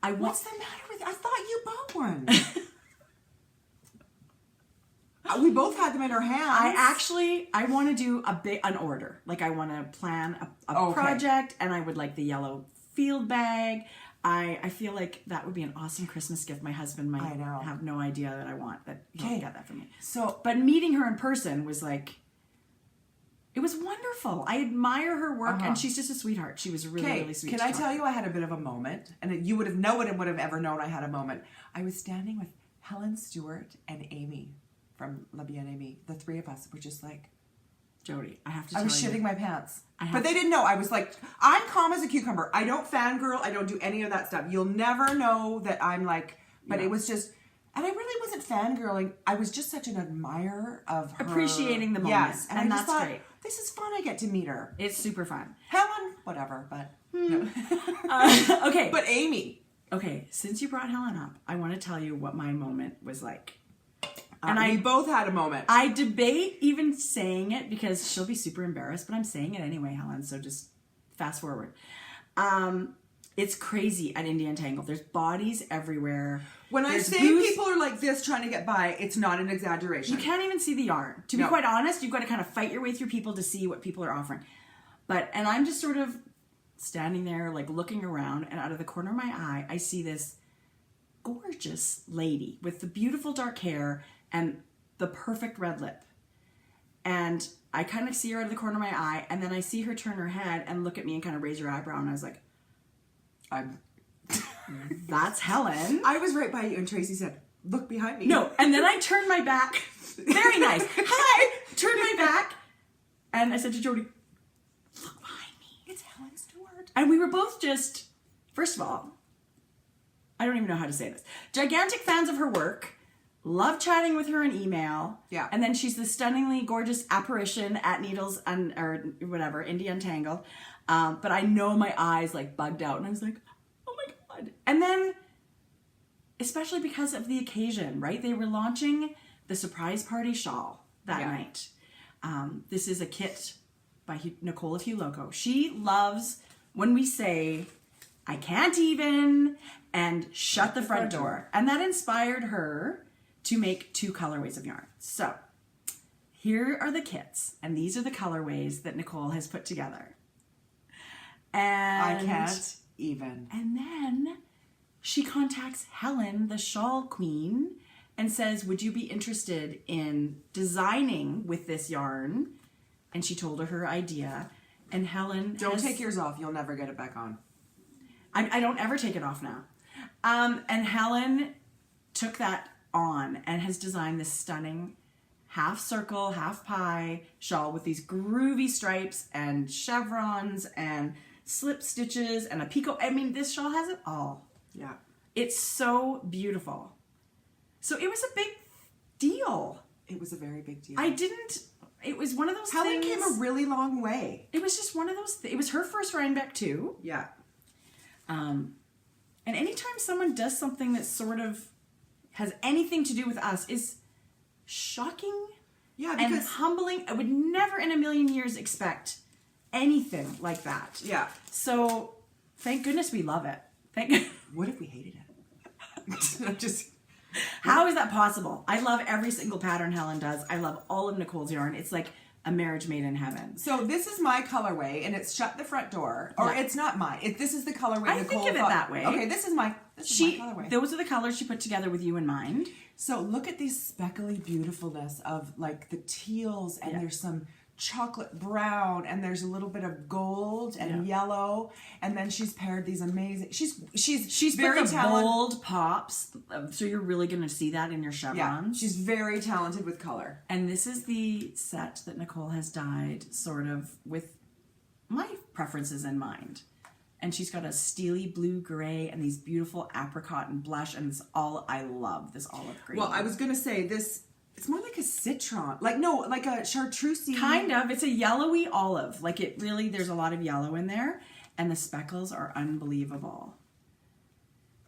What's the matter with you? I thought you bought one. We both had them in our hands. I want to do an order. Like I want to plan a project, and I would like the yellow field bag. I feel like that would be an awesome Christmas gift. My husband might have no idea that I want that. He won't get that from me. But meeting her in person was like, it was wonderful. I admire her work, and she's just a sweetheart. She was really sweet. Can I tell you, I had a bit of a moment, and you would have ever known I had a moment. I was standing with Helen Stewart and Amy from La Bien-aimée. The three of us were just like, Jodi, I have to tell you. I was shitting my pants. But they didn't know. I was like, I'm calm as a cucumber. I don't fangirl. I don't do any of that stuff. You'll never know that I'm like, but it was just, and I really wasn't fangirling. I was just such an admirer of her. Appreciating the moment. Yes. And that's great. This is fun. I get to meet her. It's super fun. Helen, whatever, but. No. Okay. But Amy. Okay, since you brought Helen up, I want to tell you what my moment was like. And we both had a moment. I debate even saying it because she'll be super embarrassed, but I'm saying it anyway, Helen, so just fast forward. It's crazy at Indie Untangled. There's bodies everywhere. When I say people are like this trying to get by, it's not an exaggeration. You can't even see the yarn. To be quite honest, you've got to kind of fight your way through people to see what people are offering. And I'm just sort of standing there, like looking around, and out of the corner of my eye, I see this gorgeous lady with the beautiful dark hair and the perfect red lip. And I kind of see her out of the corner of my eye, and then I see her turn her head and look at me and kind of raise her eyebrow, and I was like, that's Helen. I was right by you, and Tracy said, look behind me. No, and then I turned my back. Very nice. Hi! Turned my back, and I said to Jodi, look behind me. It's Helen Stewart. And we were both just, first of all, I don't even know how to say this, gigantic fans of her work. Love chatting with her in email. Yeah. And then she's this stunningly gorgeous apparition at Needles or whatever, Indie Untangled. But I know my eyes like bugged out and I was like, oh my God. And then, especially because of the occasion, right? They were launching the surprise party shawl that night. This is a kit by Nicole of Hugh Loco. She loves when we say, I can't even, and shut the front door. And that inspired her to make 2 colorways of yarn. So here are the kits, and these are the colorways that Nicole has put together. And I can't even. And then she contacts Helen, the shawl queen, and says, would you be interested in designing with this yarn? And she told her idea. And Helen Don't take yours off. You'll never get it back on. I don't ever take it off now. And Helen took that on and has designed this stunning half circle, half pie shawl with these groovy stripes and chevrons and slip stitches and a picot. I mean, this shawl has it all. Yeah. It's so beautiful. So it was a big deal. It was a very big deal. It was one of those Helen things. came a really long way. It was just one of those, it was her first Rhinebeck too. Yeah. And anytime someone does something that sort of has anything to do with us is shocking Yeah, and because humbling. I would never in a million years expect anything like that. yeah. So thank goodness we love it. What if we hated it? Just How is that possible? I love every single pattern Helen does. I love all of Nicole's yarn. It's like a marriage made in heaven. so this is my colorway, and it's shut the front door, or Yeah. it's not mine. This is the colorway. I Nicole think of it thought- that way. Okay, this is my colorway. Those are the colors she put together with you in mind. So look at these speckly beautifulfulness of like the teals, and Yeah. there's some chocolate brown, and there's a little bit of gold and Yeah. yellow, and then she's paired these amazing. She's She's very put the talented. bold pops, so you're really going to see that in your Yeah, chevrons. she's very talented with color. And this is the set that Nicole has dyed sort of with my preferences in mind. And she's got a steely blue gray and these beautiful apricot and blush, and it's all I love, this olive green. Well, I was gonna say this. It's more like a citron, like a chartreuse. kind of, it's a yellowy olive. Like it really, there's a lot of yellow in there, and the speckles are unbelievable.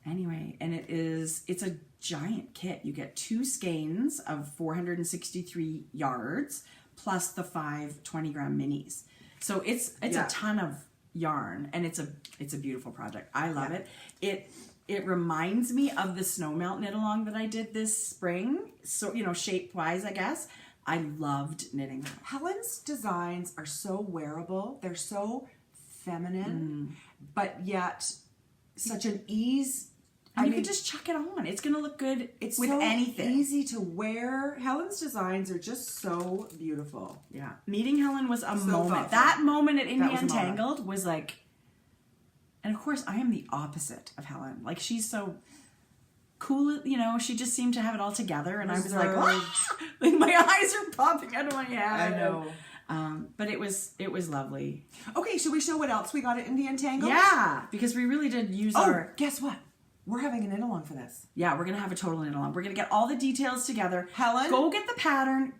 Anyway, and it's a giant kit. You get 2 skeins of 463 yards plus the 5 20-gram minis. So it's Yeah. a ton of yarn, and it's a beautiful project. I love it. It reminds me of the snow melt knit along that I did this spring. So, shape wise, I guess. I loved knitting that. Helen's designs are so wearable. They're so feminine, but yet such an ease. And you could just chuck it on. It's going to look good It's with so anything. easy to wear. Helen's designs are just so beautiful. Yeah. Meeting Helen was a So moment. thoughtful. That moment at Indie That was a moment. Untangled was like, and of course I am the opposite of Helen. Like she's so cool, she just seemed to have it all together, and I was like, "Ah!" Like my eyes are popping out of my head. I know. But it was lovely. Okay, should we show what else we got at Indie Untangled? Yeah, because we really did use our. Guess what? We're having an knit-along for this. Yeah, we're gonna have a total knit along. We're gonna get all the details together. Helen? Go get the pattern.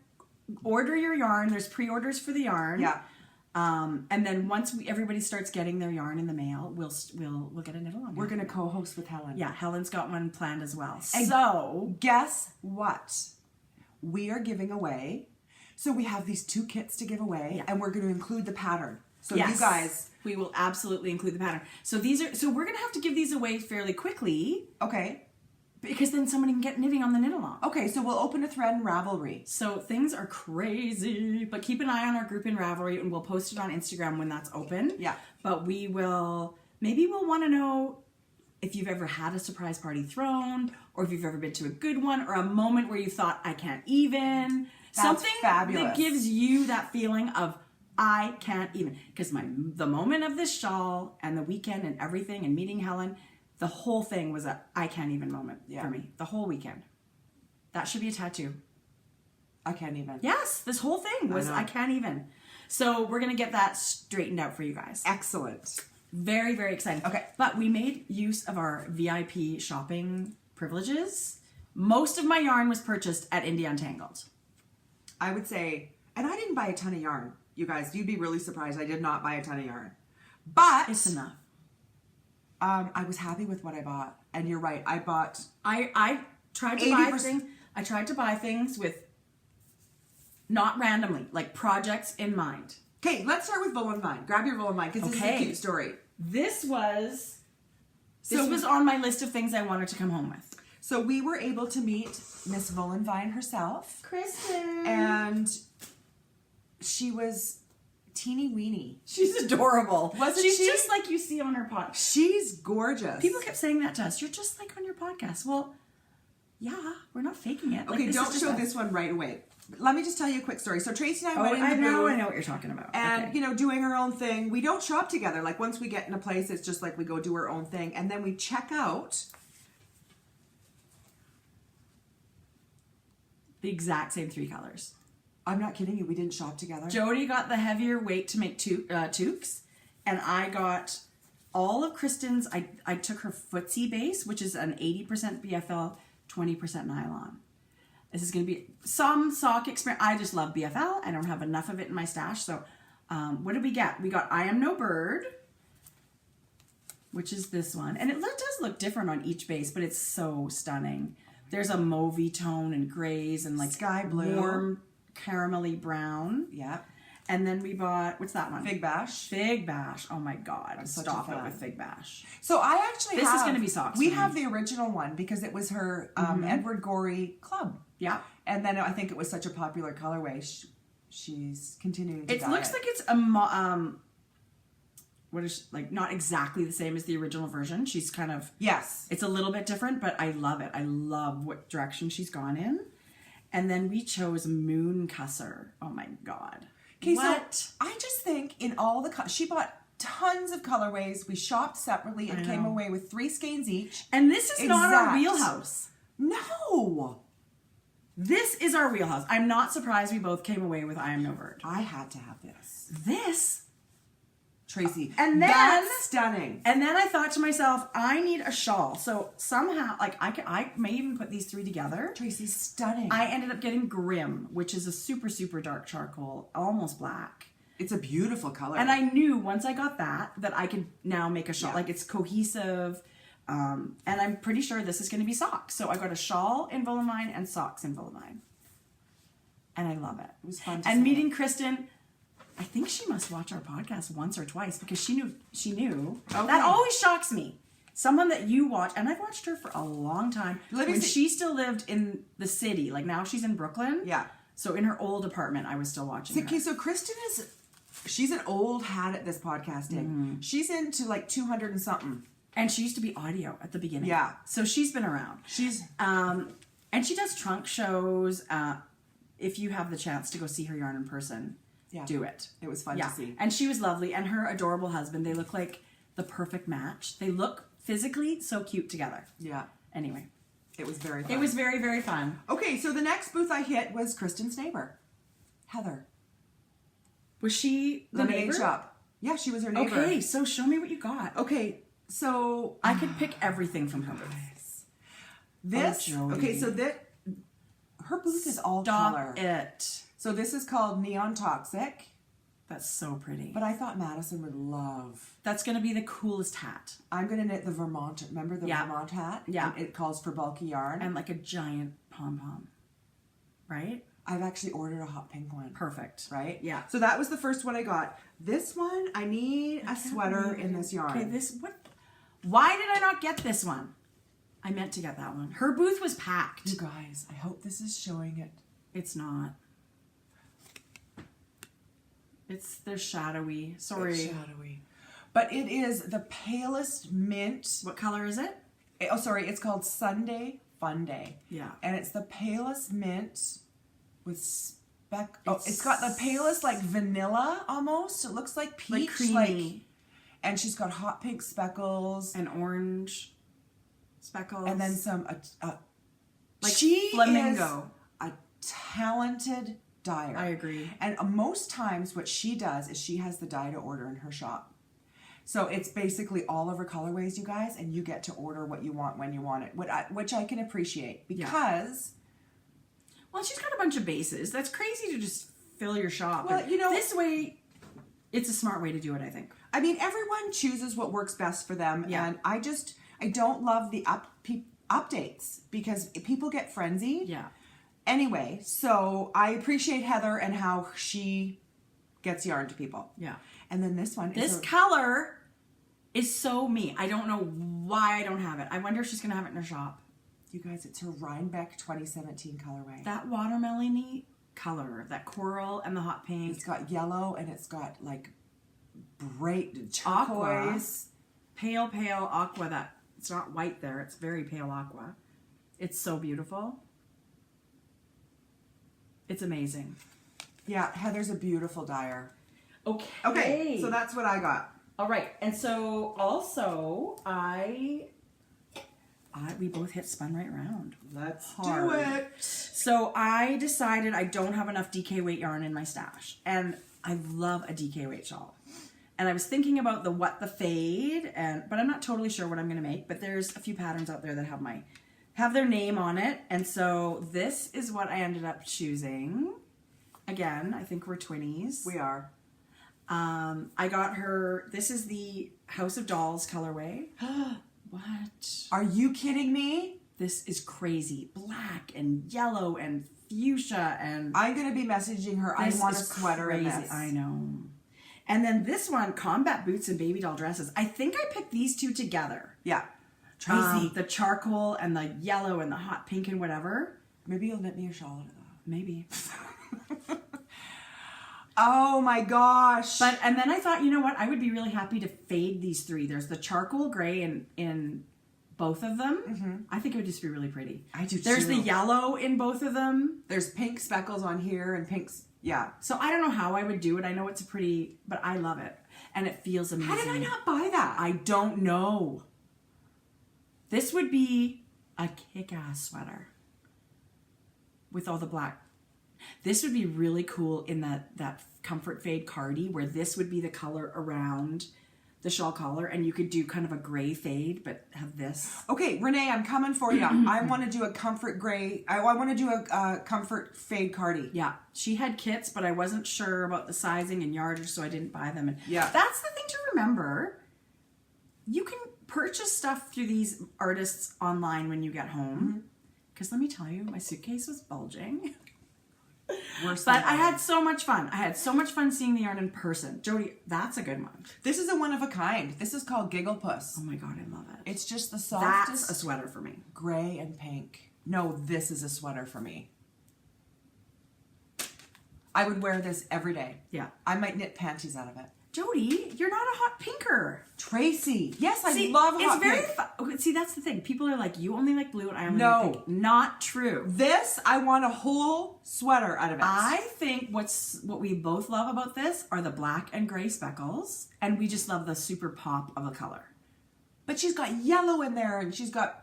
Order your yarn. There's pre-orders for the yarn. Yeah. And then once everybody starts getting their yarn in the mail, we'll get a knit along. We're going to co-host with Helen. Yeah, Helen's got one planned as well. And So guess what? We are giving away. So we have these 2 kits to give away, and we're going to include the pattern. So yes, you guys, we will absolutely include the pattern. So we're gonna have to give these away fairly quickly okay. because then somebody can get knitting on the knit along. Okay, so we'll open a thread in Ravelry. So things are crazy, but keep an eye on our group in Ravelry, and we'll post it on Instagram when that's open. Yeah. But maybe we'll want to know if you've ever had a surprise party thrown, or if you've ever been to a good one, or a moment where you thought, I can't even. That's Something fabulous. that gives you that feeling of, I can't even. Because the moment of this shawl and the weekend and everything and meeting Helen, the whole thing was a I can't even moment for me. The whole weekend. That should be a tattoo. I can't even. Yes, this whole thing was I can't even. So we're going to get that straightened out for you guys. Excellent. Very, very exciting. Okay. But we made use of our VIP shopping privileges. Most of my yarn was purchased at Indie Untangled. I would say, and I didn't buy a ton of yarn. You guys, you'd be really surprised. I did not buy a ton of yarn. But It's enough. I was happy with what I bought. And you're right. I bought I tried to 80%. buy things. I tried to buy things with not randomly, like projects in mind. Okay, let's start with Wool and Vine. Grab your Wool and Vine because this is a cute story. This was on my list of things I wanted to come home with. So we were able to meet Miss Wool and Vine herself. Kristen. And she was teeny weeny. She's adorable. Wasn't She's she? just like you see on her podcast. She's gorgeous. People kept saying that to us. You're just like on your podcast. Well, Yeah, we're not faking it. Okay, this don't is just show us. this one right away. Let me just tell you a quick story. So Tracy and I Oh, went in the I know booth what you're talking about. and, Okay. you know, doing our own thing. We don't shop together. Like, once we get in a place, it's just like we go do our own thing. And then we check out. The exact same 3 colors. I'm not kidding you. We didn't shop together. Jodi got the heavier weight to make toques, and I got all of Kristen's. I took her footsie base, which is an 80% BFL, 20% nylon. This is going to be some sock experience. I just love BFL. I don't have enough of it in my stash. So what did we get? We got I Am No Bird, which is this one. And it does look different on each base, but it's so stunning. There's a mauvey tone and grays and like Sky blue. warm caramelly brown. Yeah. And then we bought, what's that one? Fig Bash. Fig Bash. Oh my God. such a Stop it fan. with Fig Bash. So I actually This have. is gonna be socks We for me. have the original one because it was her Edward Gorey club. Yeah. And then I think it was such a popular colorway. She's continuing to It dye looks it. like it's what is like not exactly the same as the original version. She's kind of Yes. it's a little bit different, but I love it. I love what direction she's gone in. And then we chose Moon Cusser. Oh my God. Okay, What? so I just think in all the she bought tons of colorways. We shopped separately and came know. away with 3 skeins each. And this is not our Exact. wheelhouse. No, This is our wheelhouse. I'm not surprised we both came away with I Am No Bird. I had to have this, This Tracy. And then- that's stunning. And then I thought to myself, I need a shawl. So somehow, like I may even put these 3 together. Tracy, stunning. I ended up getting Grim, which is a super, super dark charcoal, almost black. It's a beautiful color. And I knew once I got that I could now make a shawl. Yeah. Like it's cohesive. And I'm pretty sure this is going to be socks. So I got a shawl in Volamine and socks in Volamine. And I love it. It was fun to And see meeting Kristen, I think she must watch our podcast once or twice because she knew. Okay. That always shocks me. Someone that you watch, and I've watched her for a long time. Let me when see- she still lived in the city, like now she's in Brooklyn. Yeah. So in her old apartment, I was still watching her. Okay, so Kristen she's an old hat at this podcasting. Mm-hmm. She's into like 200 and something. And she used to be audio at the beginning. Yeah. So she's been around. She's And she does trunk shows. If you have the chance to go see her yarn in person, do it. It was fun Yeah. to see. And she was lovely. And her adorable husband, they look like the perfect match. They look physically so cute together. Yeah. Anyway, It was very fun. it was very, very fun. Okay, so the next booth I hit was Kristen's neighbor, Heather. Was she the Lemonade neighbor? shop. Yeah, she was her neighbor. Okay, so show me what you got. Okay, so I could pick everything from her booth. this. Oh, Jodi. Okay, so that her booth is all Stop color. it. So this is called Neon Toxic, That's so pretty. but I thought Madison would love. That's going to be the coolest hat. I'm gonna knit the Vermont. Remember the Yeah. Vermont hat? Yeah. And it calls for bulky yarn. And like a giant pom-pom. Right? I've actually ordered a hot pink one. Perfect. Right? Yeah. So that was the first one I got. This one, I need a sweater in this yarn. Okay, why did I not get this one? I meant to get that one. Her booth was packed. You guys, I hope this is showing it. It's not. They're shadowy. Sorry. It's shadowy. But it is the palest mint. What color is it? Oh, sorry. It's called Sunday Fun Day. Yeah. And it's the palest mint with it's got the palest like vanilla almost. It looks like peach. Like creamy. And she's got hot pink speckles. And orange speckles. And then some, like she flamingo. is a talented dyer. I agree. And most times what she does is she has the dye to order in her shop. So it's basically all of her colorways, you guys, and you get to order what you want when you want it, which I can appreciate because... Well, she's got a bunch of bases. That's crazy to just fill your shop. Well, And you know... this way, it's a smart way to do it, I think. I mean, everyone chooses what works best for them, Yeah. and I don't love the updates because people get frenzied. Yeah. Anyway, so I appreciate Heather and how she gets yarn to people. Yeah. And then this one This is... color is so me. I don't know why I don't have it. I wonder if she's going to have it in her shop. You guys, it's her Rhinebeck 2017 colorway. That watermelon-y color, that coral and the hot pink. It's got yellow and it's got like bright Aqua. turquoise. Pale aqua. It's not white there. It's very pale aqua. It's so beautiful. It's amazing. Yeah, Heather's a beautiful dyer. Okay. Okay, so that's what I got. All right, and so also we both hit spun right round. Let's Hard. do it. So I decided I don't have enough DK weight yarn in my stash, and I love a DK weight shawl. And I was thinking about the fade, but I'm not totally sure what I'm going to make. But there's a few patterns out there that have their name on it, and so this is what I ended up choosing. Again, I think we're twinnies. We are. I got her. This is the House of Dolls colorway. What? Are you kidding me? This is crazy. Black and yellow and fuchsia and... I'm going to be messaging her. I want a sweater crazy. in this. I know. And then this one, combat boots and baby doll dresses. I think I picked these two together. Yeah. Tracie. The charcoal and the yellow and the hot pink and whatever. Maybe you'll knit me a shawl out of that. Maybe. Oh my gosh. And then I thought, you know what? I would be really happy to fade these three. There's the charcoal gray in both of them. Mm-hmm. I think it would just be really pretty. I do too. There's the yellow in both of them. There's pink speckles on here and pinks. Yeah. So I don't know how I would do it. I know it's a pretty, but I love it. And it feels amazing. How did I not buy that? I don't know. This would be a kick-ass sweater with all the black. This would be really cool in that comfort fade cardi where this would be the color around the shawl collar and you could do kind of a gray fade but have this. Okay, Renee, I'm coming for you. I want to do a comfort gray. I want to do a comfort fade cardi. Yeah, she had kits but I wasn't sure about the sizing and yardage so I didn't buy them. And yeah, that's the thing to remember. You can purchase stuff through these artists online when you get home. Because let me tell you, my suitcase was bulging. But I had so much fun. I had so much fun seeing the yarn in person. Jodi, that's a good one. This is a one of a kind. This is called Giggle Puss. Oh my god, I love it. It's just the softest. That's a sweater for me. Gray and pink. No, this is a sweater for me. I would wear this every day. Yeah. I might knit panties out of it. Jodi, you're not a hot pinker. Tracie. Yes, I See, love hot it's very pink. Okay, see, that's the thing. People are like, you only like blue and I only No. like pink. Not true. This, I want a whole sweater out of it. I think what we both love about this are the black and gray speckles, and we just love the super pop of a color. But she's got yellow in there, and she's got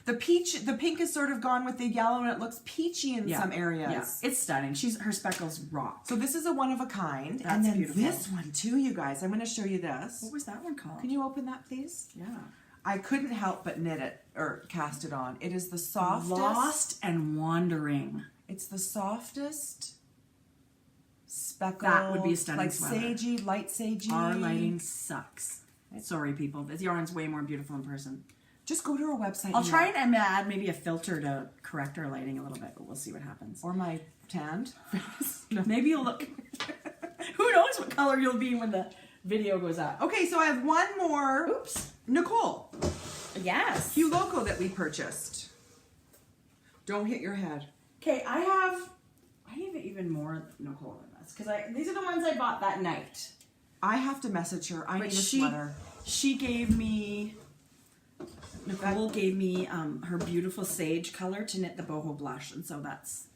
the peach. The pink is sort of gone with the yellow, and it looks peachy in some areas. Yeah, it's stunning. Her speckles rock. So this is a one of a kind. That's and then beautiful. this one too, you guys. I'm going to show you this. What was that one called? Can you open that, please? Yeah. I couldn't help but knit it or cast it on. It is the softest. Lost and Wandering. It's the softest speckled. That would be a stunning like sweater. sagey, light sagey. Our lighting sucks. Sorry, people. This yarn's way more beautiful in person. Just go to our website. I'll try and add maybe a filter to correct our lighting a little bit, but we'll see what happens. Or my tanned. Maybe you'll look. Who knows what color you'll be when the video goes up. Okay, so I have one more. Oops. Nicole. Yes. Hue Loco that we purchased. Don't hit your head. Okay, I have even more Nicole than this because these are the ones I bought that night. I have to message her. I need a sweater. She gave me. Nicole gave me her beautiful sage color to knit the boho blush, and so that's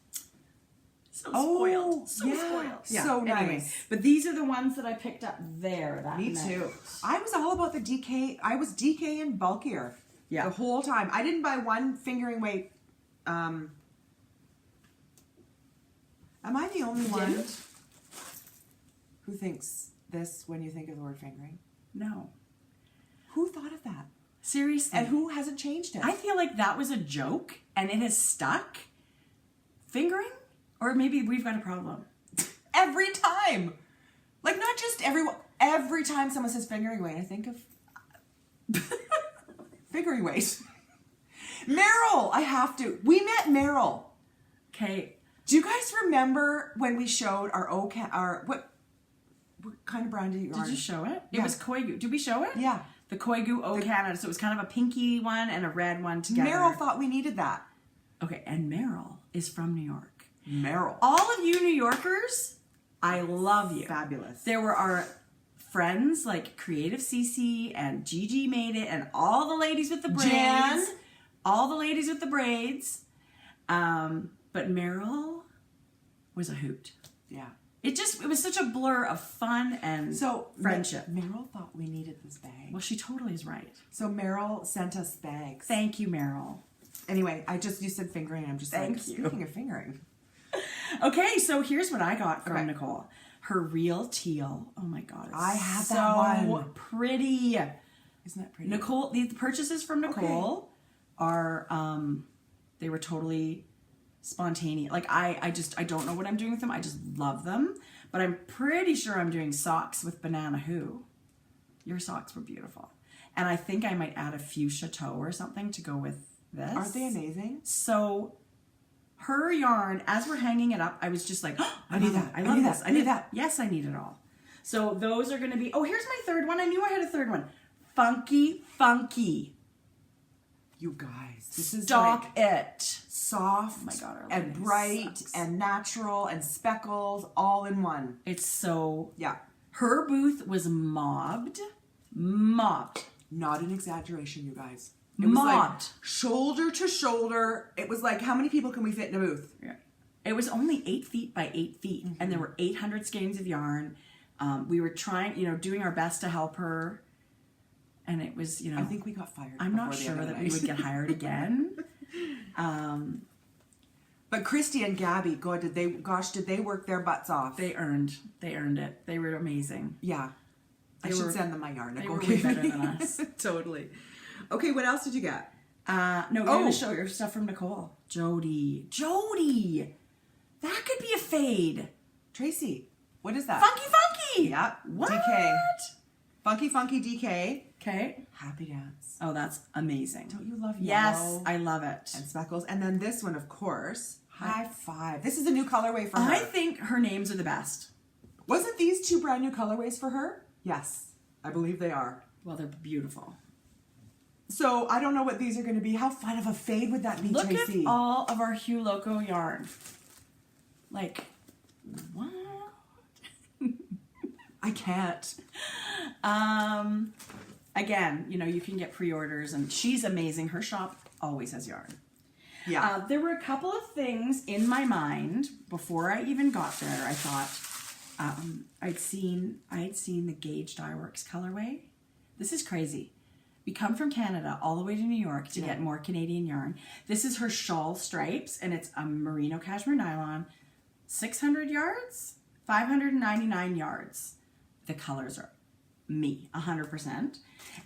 so spoiled. So spoiled. Yeah. So nice. Anyway, but these are the ones that I picked up there that Me night. too. I was all about the DK. I was DK and bulkier the whole time. I didn't buy one fingering weight. Am I the only one who thinks this when you think of the word fingering? No. Who thought of that? Seriously. And who hasn't changed it? I feel like that was a joke and it has stuck. Fingering? Or maybe we've got a problem. Every time. Like, not just everyone. Every time someone says fingering weight, I think of fingering weight. Meryl, I have to. We met Meryl. Okay. Do you guys remember when we showed what kind of brand did you Did you show it? Yeah. It was Koigu. Did we show it? Yeah. The Koigu O Canada. So it was kind of a pinky one and a red one together. Meryl thought we needed that. Okay, and Meryl is from New York. Meryl. All of you New Yorkers, I love you. Fabulous. There were our friends like Creative CC and Gigi made it and all the ladies with the braids. Jan. all the ladies with the braids. But Meryl was a hoot. Yeah. It was such a blur of fun and friendship. Meryl thought we needed this bag. Well, she totally is right. So Meryl sent us bags. Thank you, Meryl. Anyway, you said fingering. I'm just speaking of fingering. Okay, so here's what I got from Nicole. Her real teal. Oh my God. I have so that one. Pretty. Isn't that pretty? Nicole, the purchases from Nicole are, they were totally spontaneous. Like I don't know what I'm doing with them. I just love them. But I'm pretty sure I'm doing socks with Banana Who. Your socks were beautiful. And I think I might add a fuchsia toe or something to go with this. Aren't they amazing? So her yarn, as we're hanging it up, I was just like, oh, I need that. I love this. I need that. Yes, I need it all. So those are going to be, oh, here's my third one. I knew I had a third one. Funky, funky. You guys, this is Stop it. Soft, oh my God, and bright sucks. and natural and speckles all in one. It's so, Yeah. her booth was mobbed. Not an exaggeration, you guys. It was Mobbed. like shoulder to shoulder. It was like, how many people can we fit in a booth? Yeah. It was only 8 feet by 8 feet, and there were 800 skeins of yarn. We were trying, doing our best to help her, and it was, I think we got fired. I'm not sure that we would get hired again. But Christy and Gabby, did they work their butts off? They earned it. They were amazing. Yeah. I should send them my yarn. They were way better than us. Totally. Okay, what else did you get? No, you're going to show your stuff from Nicole. Jodi. That could be a fade. Tracie, what is that? Funky. Yep. What? DK. Funky DK. Okay. Happy Dance. Oh, that's amazing. Don't you love yellow? Yes, I love it. And speckles. And then this one, of course. High Five. This is a new colorway for her. I think her names are the best. Wasn't these 2 brand new colorways for her? Yes. I believe they are. Well, they're beautiful. So I don't know what these are going to be. How fun of a fade would that be, Look Tracie? at all of our Hue Loco yarn. Like, what? I can't. Again, you can get pre-orders, and she's amazing. Her shop always has yarn. Yeah. There were a couple of things in my mind before I even got there. I thought I'd seen the Gauge Dyeworks colorway. This is crazy. We come from Canada all the way to New York to get more Canadian yarn. This is her shawl stripes, and it's a merino cashmere nylon, 600 yards, 599 yards. The colors are me, 100%.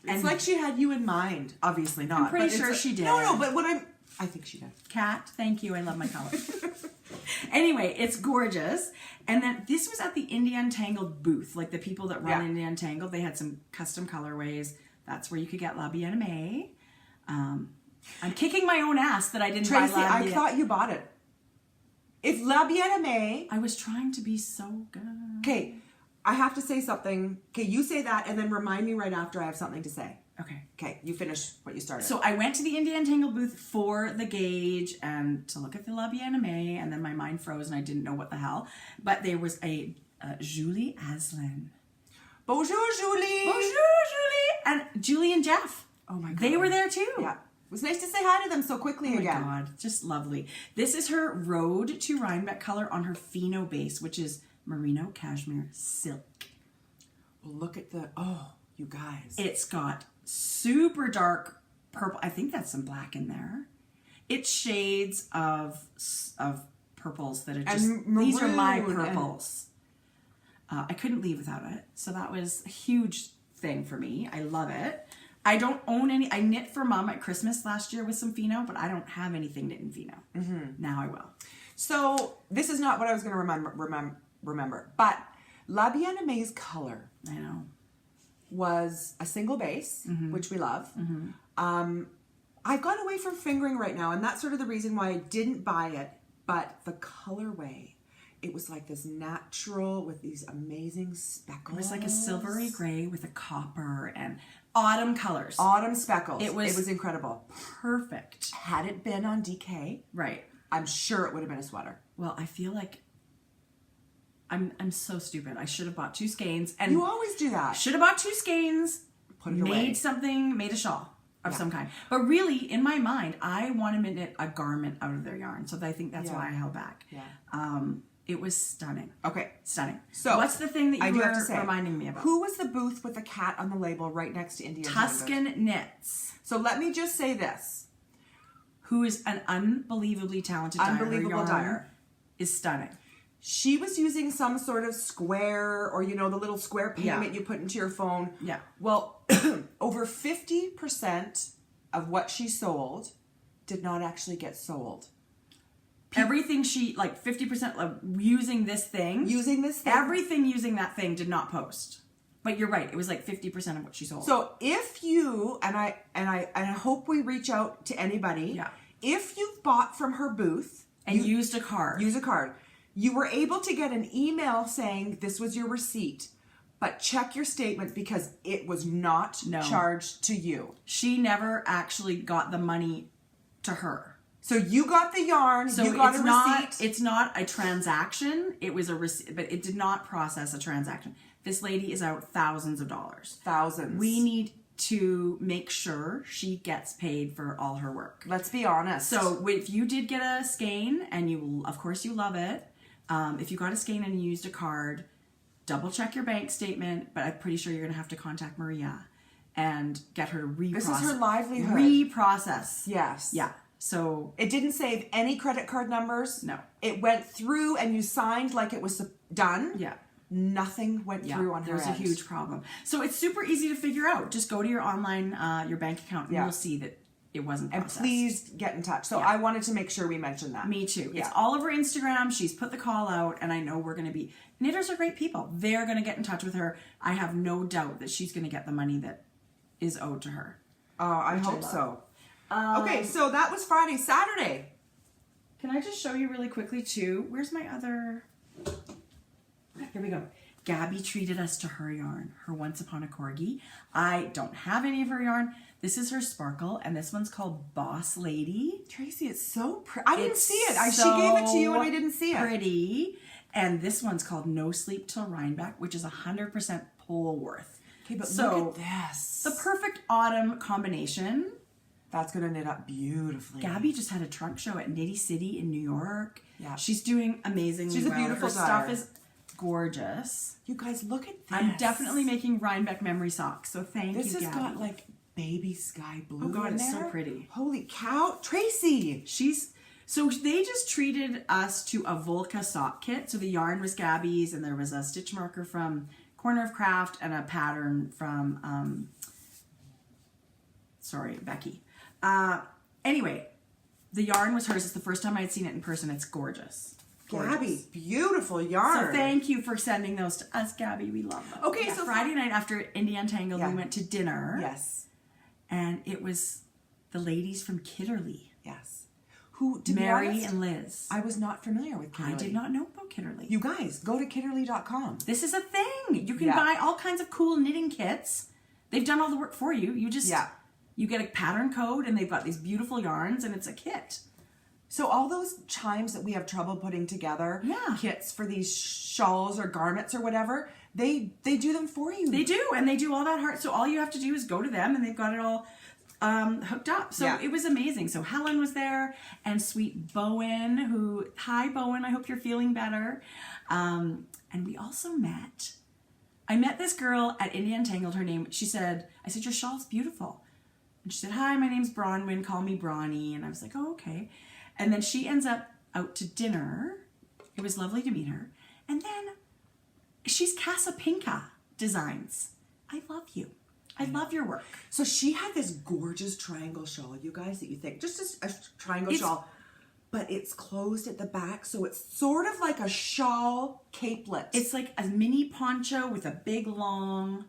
It's like she had you in mind. Obviously not. I'm pretty sure she did. No, but I think she did. Kat, thank you. I love my color. Anyway, it's gorgeous. And then this was at the Indie Untangled booth. Like the people that run Indie Untangled, they had some custom colorways. That's where you could get La Bien-Aimée. I'm kicking my own ass that I didn't buy La Tracie, I thought you bought it. If La Bien-Aimée... I was trying to be so good. Okay, I have to say something. Okay, you say that and then remind me right after I have something to say. Okay. Okay, you finish what you started. So I went to the Indie Untangled booth for the Gauge and to look at the La Bien-Aimée, and then my mind froze and I didn't know what the hell. But there was a Julie Aslan. Bonjour, Julie. Bonjour, Julie. And Julie and Jeff. Oh my God. They were there too. Yeah. It was nice to say hi to them so quickly again. Oh my God. Just lovely. This is her Road to Rhinebeck color on her Pheno base, which is merino cashmere silk. Well, look at you guys. It's got super dark purple. I think that's some black in there. It's shades of purples that are just, these are my purples. I couldn't leave without it. So that was a huge thing for me. I love it. I don't own any. I knit for Mom at Christmas last year with some Pheno, but I don't have anything knit in Pheno. Mm-hmm. Now I will. So this is not what I was going to remember. But La Bien-Aimé's color, I know, was a single base, which we love. Mm-hmm. I've gone away from fingering right now, and that's sort of the reason why I didn't buy it. But the colorway, it was like this natural with these amazing speckles. It was like a silvery gray with a copper and autumn colors. Autumn speckles. It was incredible. Perfect. Had it been on DK, right, I'm sure it would have been a sweater. Well, I feel like I'm so stupid. I should have bought 2 skeins. And you always do that. Should have bought 2 skeins. Put it away. Made a shawl. of some kind. But really, in my mind, I want to knit a garment out of their yarn. So I think that's why I held back. Yeah. It was stunning. Okay. Stunning. So what's the thing that you do were have to say, reminding me about? Who was the booth with the cat on the label right next to Indian Tuscan Knits. So let me just say this. Who is an unbelievably talented dyer. Unbelievable Her yarn dyer. is stunning. She was using some sort of square, or the little square payment you put into your phone. Yeah. Well, over 50% of what she sold did not actually get sold. Everything she, 50% of using this thing. Everything using that thing did not post. But you're right. It was 50% of what she sold. So if you, and I hope we reach out to anybody. Yeah. If you've bought from her booth. And used a card. You were able to get an email saying this was your receipt. But check your statement because it was not charged to you. She never actually got the money to her. So you got the yarn, so you got a receipt. It's not a transaction. It was a receipt, but it did not process a transaction. This lady is out thousands of dollars. Thousands. We need to make sure she gets paid for all her work. Let's be honest. So if you did get a skein, and you love it, if you got a skein and you used a card, double check your bank statement, but I'm pretty sure you're going to have to contact Maria and get her to reprocess. This is her livelihood. Reprocess. Yes. Yeah. So it didn't save any credit card numbers. No. It went through and you signed like it was done. Yeah. Nothing went through on her There's end. a huge problem. So it's super easy to figure out. Just go to your online, your bank account, and you'll see that it wasn't processed. And please get in touch. So I wanted to make sure we mentioned that. Me too. Yeah. It's all over Instagram. She's put the call out, and I know we're going to be... Knitters are great people. They're going to get in touch with her. I have no doubt that she's going to get the money that is owed to her. I hope so. Okay, so that was Friday. Saturday. Can I just show you really quickly, too? Where's my other... Here we go. Gabby treated us to her yarn, her Once Upon a Corgi. I don't have any of her yarn. This is her Sparkle, and this one's called Boss Lady. Tracy, it's so pretty. I didn't see it. She gave it to you, and I didn't see it. Pretty. And this one's called No Sleep Till Rhinebeck, which is 100% Polworth. Okay, but look at this. The perfect autumn combination. That's going to knit up beautifully. Gabby just had a trunk show at Knitty City in New York. Yeah. She's doing amazingly well. She's a beautiful Her stuff is gorgeous. You guys, look at this. I'm definitely making Rhinebeck memory socks, so thank you, Gabby. This has got baby sky blue. Oh God, it's there. so pretty. Holy cow, Tracy! So they just treated us to a Volca sock kit. So the yarn was Gabby's, and there was a stitch marker from Corner of Craft and a pattern from Becky. Anyway, the yarn was hers. It's the first time I'd seen it in person. It's gorgeous. Gabby, beautiful yarn. So thank you for sending those to us, Gabby. We love them. Okay, so Friday night after Indie Untangled, we went to dinner. Yes. And it was the ladies from Kitterly. Yes. Who, to Mary be honest, and Liz. I was not familiar with Kitterly. I did not know about Kitterly. You guys, go to kitterly.com. This is a thing. You can buy all kinds of cool knitting kits. They've done all the work for you. You just, you get a pattern code, and they've got these beautiful yarns, and it's a kit. So all those chimes that we have trouble putting together, kits for these shawls or garments or whatever, they do them for you. They do, and they do all that hard. So all you have to do is go to them, and they've got it all hooked up. So it was amazing. So Helen was there, and sweet Bowen, hi Bowen, I hope you're feeling better. And we also I met this girl at Indie Untangled. Her name, I said, your shawl's beautiful. And she said, hi, my name's Bronwyn, call me Bronny. And I was like, oh, okay. And then she ends up out to dinner. It was lovely to meet her. And then she's Casa Pinka Designs. I love you. I love your work. So she had this gorgeous triangle shawl, you guys, that you think, just a triangle shawl, but it's closed at the back, so it's sort of like a shawl capelet. It's like a mini poncho with a big long...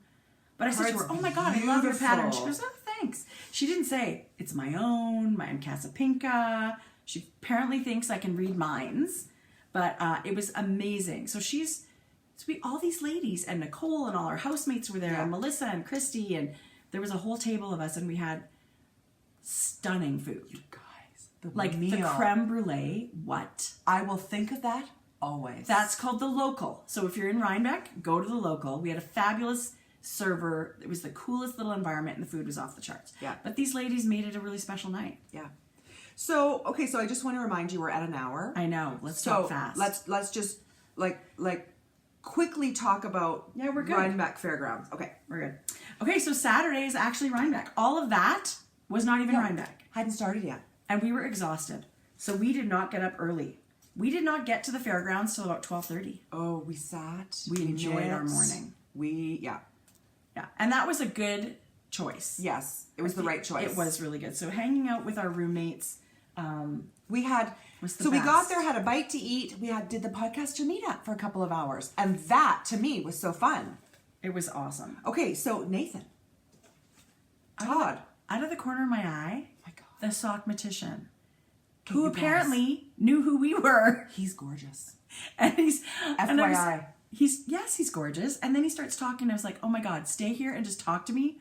But I said to her, oh my God, beautiful. I love your pattern. She goes, oh, thanks. She didn't say, it's my own, I'm Casa Pinka. She apparently thinks I can read minds, but it was amazing. So all these ladies, and Nicole and all our housemates were there, and Melissa and Christy, and there was a whole table of us, and we had stunning food. You guys, the creme brulee. What? I will think of that always. That's called the Local. So if you're in Rhinebeck, go to the Local. We had a fabulous server. It was the coolest little environment, and the food was off the charts. Yeah. But these ladies made it a really special night. Yeah. So, okay, so I just want to remind you we're at an hour. I know. Let's talk fast. Let's just like quickly talk about we're good. Rhinebeck Fairgrounds. Okay. We're good. Okay, so Saturday is actually Rhinebeck. All of that was not even Rhinebeck. Hadn't started yet. And we were exhausted. So we did not get up early. We did not get to the fairgrounds till about 12:30. Oh, we sat. We enjoyed our morning. Yeah. And that was a good choice. Yes, it was the right choice. It was really good. So hanging out with our roommates, we had was the so we best. got there, had a bite to eat. We did the podcaster meetup for a couple of hours, and that to me was so fun. It was awesome. Okay, so Nathan, Todd, Out of the corner of my eye, my God, the sockmatician, Okay, who you guys. apparently knew who we were. He's gorgeous. And he's FYI. He's gorgeous. And then he starts talking. I was like, oh my God, stay here and just talk to me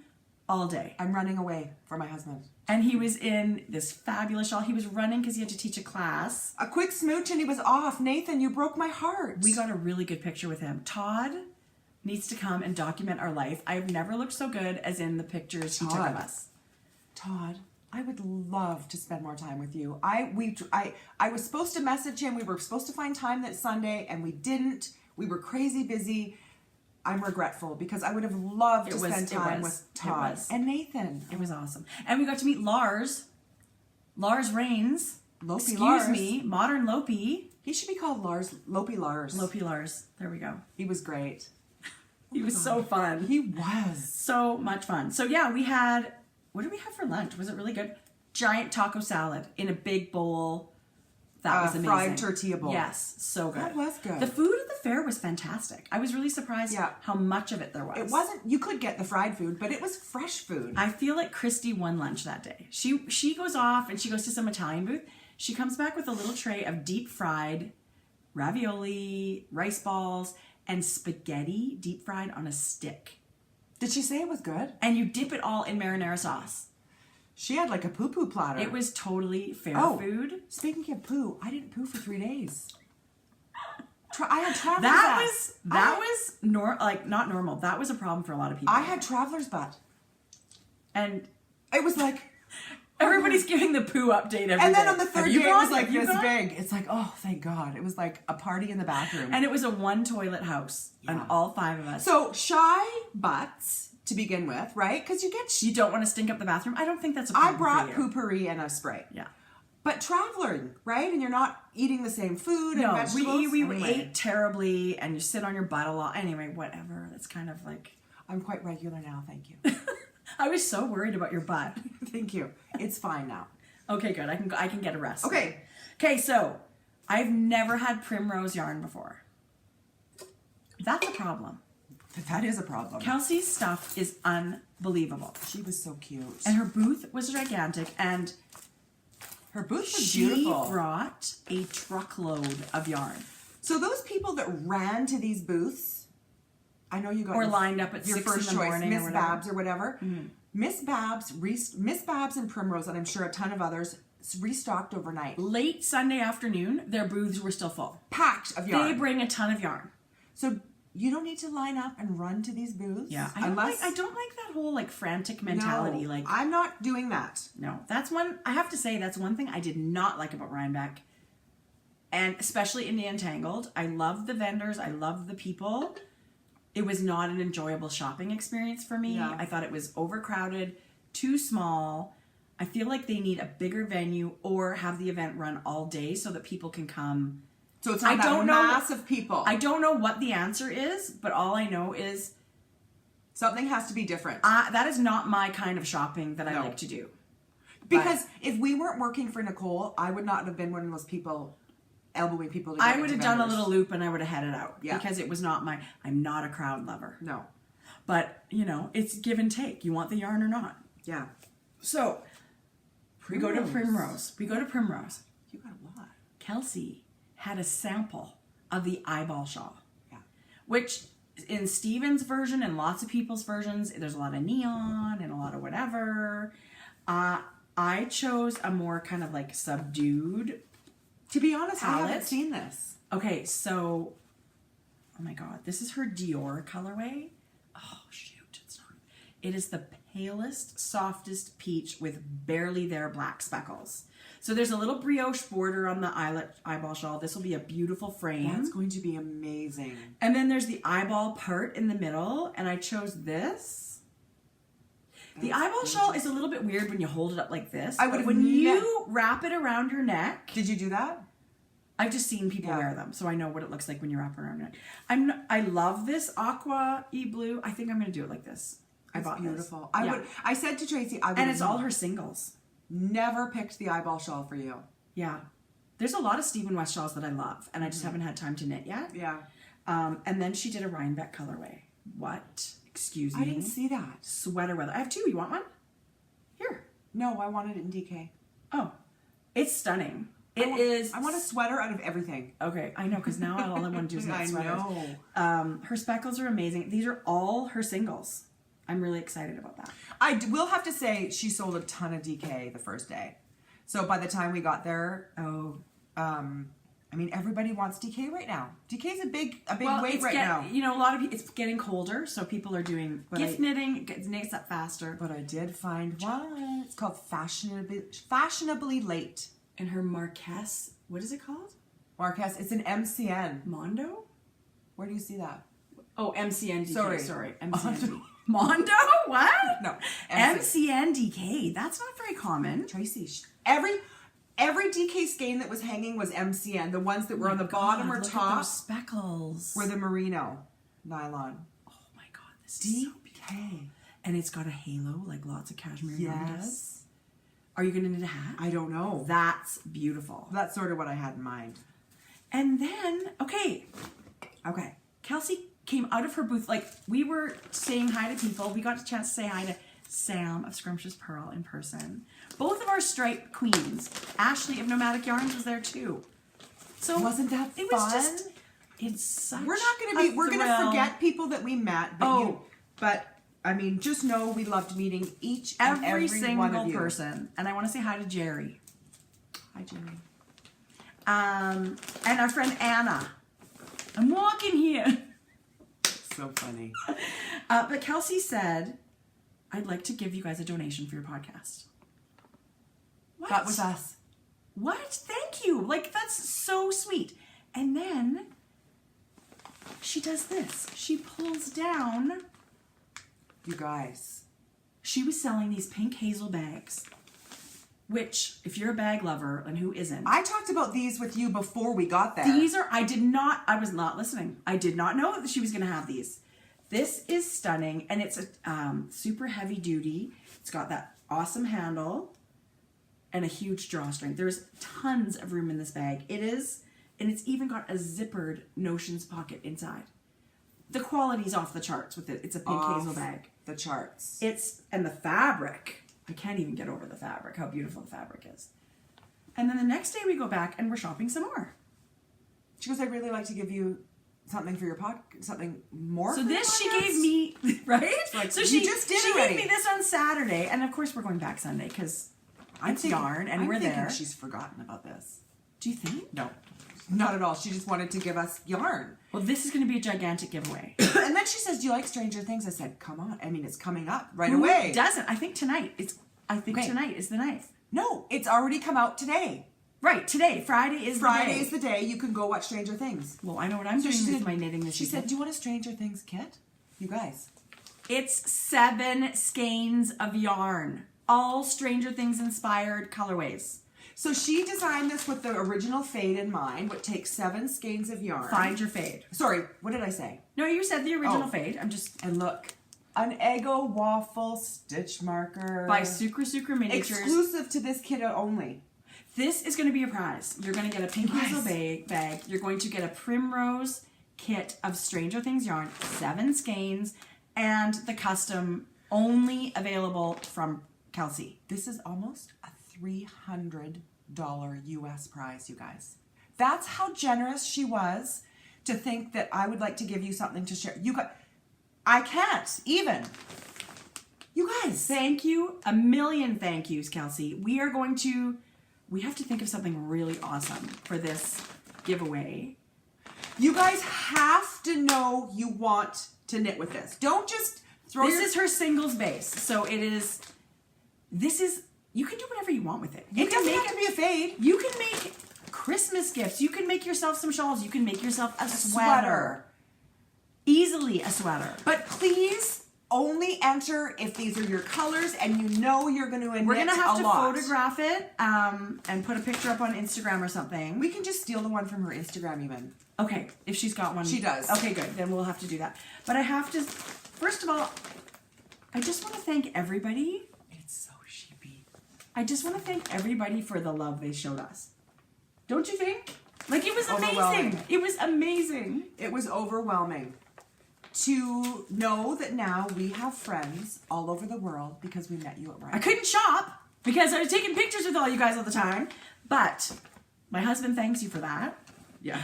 all day. I'm running away for my husband. And he was in this fabulous shawl. He was running because he had to teach a class. A quick smooch and he was off. Nathan, you broke my heart. We got a really good picture with him. Todd needs to come and document our life. I've never looked so good as in the pictures he took of us. Todd, I would love to spend more time with you. I was supposed to message him. We were supposed to find time that Sunday, and we didn't. We were crazy busy. I'm regretful because I would have loved to spend time with Todd and Nathan. It was awesome. And we got to meet Lars Rains. Excuse me, Modern Lopey. He should be called Lopey Lars. Lopey Lars. There we go. He was great. He was so fun. He was. So much fun. So yeah, we had, what did we have for lunch? Was it really good? Giant taco salad in a big bowl. That was amazing. Fried tortilla bowl. Yes, so good. That was good. The food at the fair was fantastic. I was really surprised how much of it there was. It wasn't, you could get the fried food, but it was fresh food. I feel like Christy won lunch that day. She goes off and she goes to some Italian booth. She comes back with a little tray of deep fried ravioli, rice balls, and spaghetti deep fried on a stick. Did she say it was good? And you dip it all in marinara sauce. She had like a poo-poo platter. It was totally fair food. Speaking of poo, I didn't poo for 3 days. I had traveler's That was not normal. That was a problem for a lot of people. I had traveler's butt. And it was like... everybody's giving the poo update every day. And then on the third day, it was like this gone? big. It's like, oh, thank God. It was like a party in the bathroom. And it was a one toilet house. And all 5 of us. So shy butts to begin with, right? Because you don't want to stink up the bathroom. I don't think that's a problem. I brought for you. poopery and a spray. Yeah. But traveling, right? And you're not eating the same food and vegetables. We ate terribly and you sit on your butt a lot. Anyway, whatever. That's kind of like... I'm quite regular now, thank you. I was so worried about your butt. Thank you. It's fine now. Okay, good. I can get a rest. Okay, so I've never had Primrose yarn before. That's a problem. That is a problem. Kelsey's stuff is unbelievable. She was so cute. And her booth was gigantic, and her booth was beautiful. She brought a truckload of yarn. So those people that ran to these booths, I know you got lined up at your 6 first in the choice, morning, Miss Babs or whatever. Mm-hmm. Miss Babs and Primrose, and I'm sure a ton of others, restocked overnight. Late Sunday afternoon, their booths were still full. Packed of yarn. They bring a ton of yarn. So you don't need to line up and run to these booths. Yeah, I don't like that whole like frantic mentality. No, like I'm not doing that. No, that's one. I have to say that's one thing I did not like about Rhinebeck, and especially in the Untangled. I loved the vendors. I loved the people. It was not an enjoyable shopping experience for me. Yeah. I thought it was overcrowded, too small. I feel like they need a bigger venue or have the event run all day so that people can come. So it's not that mass of people. I don't know what the answer is, but all I know is something has to be different. That is not my kind of shopping that I like to do. Because if we weren't working for Nicole, I would not have been one of those people elbowing people to get I would have done a little loop and I would have headed out. Yeah. Because it was not I'm not a crowd lover. No. But, it's give and take. You want the yarn or not. Yeah. So, we go to Primrose. You got a lot. Kelsey had a sample of the eyeball shawl. Yeah. Which, in Steven's version and lots of people's versions, there's a lot of neon and a lot of whatever. I chose a more kind of like subdued. To be honest, palette. I haven't seen this. Okay, so, oh my God, this is her Dior colorway. Oh, shoot. It is the palest, softest peach with barely there black speckles. So there's a little brioche border on the eyeball shawl. This will be a beautiful frame. That's going to be amazing. And then there's the eyeball part in the middle, and I chose this. The eyeball shawl is a little bit weird when you hold it up like this. But when you wrap it around your neck. Did you do that? I've just seen people wear them, so I know what it looks like when you wrap it around your neck. I love this aqua-y blue. I think I'm going to do it like this. I bought beautiful. This. I said to Tracy, and it's all her singles. Never picked the eyeball shawl for you. Yeah. There's a lot of Stephen West shawls that I love, and I just haven't had time to knit yet. Yeah. And then she did a Rhinebeck colorway. What? Excuse me. I didn't see that. Sweater weather. I have two. You want one? Here. No, I wanted it in DK. Oh. It's stunning. I want a sweater out of everything. Okay, I know, because now all I want to do is knit sweaters. I know. Her speckles are amazing. These are all her singles. I'm really excited about that. I will have to say she sold a ton of DK the first day. So by the time we got there, I mean, everybody wants DK right now. DK is a big wave right now. You know, a lot of it's getting colder, so people are doing gift knitting. It knits up faster. But I did find one. It's called Fashionably Late. And her Marquess, what is it called? Marquess. It's an MCN. Mondo? Where do you see that? Oh, MCN DK. Sorry. MCN. Mondo? What? No. MCN DK. That's not very common. Tracy, every DK skein that was hanging was MCN. The ones that were on the bottom or top. At those speckles. Were the merino nylon. Oh my god, this is so beautiful. DK. And it's got a halo like lots of cashmere yarn does. Are you going to knit a hat? I don't know. That's beautiful. That's sort of what I had in mind. And then, okay. Kelsey came out of her booth. Like, we were saying hi to people. We got a chance to say hi to Sam of Scrumptious Pearl in person. Both of our stripe queens, Ashley of Nomadic Yarns, was there too. So wasn't that fun? It was just, it's such we're going to forget people that we met. But I mean, just know we loved meeting every single one of you. person. And I want to say hi to Jerry. Hi, Jerry. And our friend Anna. I'm walking here. So funny. But Kelsey said, I'd like to give you guys a donation for your podcast. What? That was us. What? Thank you. Like, that's so sweet. And then she does this. She pulls down. You guys. She was selling these pink hazel bags, which, if you're a bag lover, and who isn't? I talked about these with you before we got there. I was not listening. I did not know that she was going to have these. This is stunning, and it's a super heavy duty. It's got that awesome handle and a huge drawstring. There's tons of room in this bag. It is, and it's even got a zippered Notions pocket inside. The quality's off the charts with it. It's a pink hazel bag. The charts. And the fabric. I can't even get over the fabric, how beautiful the fabric is. And then the next day we go back and we're shopping some more. She goes, I'd really like to give you something for your podcast, something more. So this she gave me, right? Like, so she gave me this on Saturday, and of course we're going back Sunday because it's yarn and we're there. She's forgotten about this. Do you think? No, not at all. She just wanted to give us yarn. Well, this is going to be a gigantic giveaway. And then she says, "Do you like Stranger Things?" I said, "Come on! I mean, it's coming up right away." Who doesn't? I think tonight. Tonight is the night. No, it's already come out today. Right, today. Friday is the day you can go watch Stranger Things. Well, I know what I'm doing with my knitting this She said, "Do you want a Stranger Things kit?" You guys. It's 7 skeins of yarn. All Stranger Things inspired colorways. So she designed this with the original fade in mind, which takes 7 skeins of yarn. Find your fade. Sorry, what did I say? No, you said the original fade. And look, an Eggo waffle stitch marker. By Sucre Miniatures. Exclusive to this kit only. This is going to be a prize. You're going to get a pink hazel bag. You're going to get a Primrose kit of Stranger Things yarn, 7 skeins, and the custom only available from Kelsey. This is almost a $300 US prize, you guys. That's how generous she was to think that I would like to give you something to share. I can't even. You guys. Thank you. A million thank yous, Kelsey. We have to think of something really awesome for this giveaway. You guys have to know you want to knit with this. Don't just This is her singles base. So it is, you can do whatever you want with it. You can make it be a fade. You can make Christmas gifts. You can make yourself some shawls. You can make yourself a sweater. Easily a sweater. But please only enter if these are your colors and you know you're going to knit a lot. We're going to have to photograph it and put a picture up on Instagram or something. We can just steal the one from her Instagram even. Okay, if she's got one. She does. Okay, good. Then we'll have to do that. But I have to, first of all, I just want to thank everybody. It's so sheepy. I just want to thank everybody for the love they showed us. Don't you think? Like, it was amazing. It was amazing. It was overwhelming to know that now we have friends all over the world because we met you at Rhinebeck. I couldn't shop because I was taking pictures with all you guys all the time. But my husband thanks you for that. Yeah.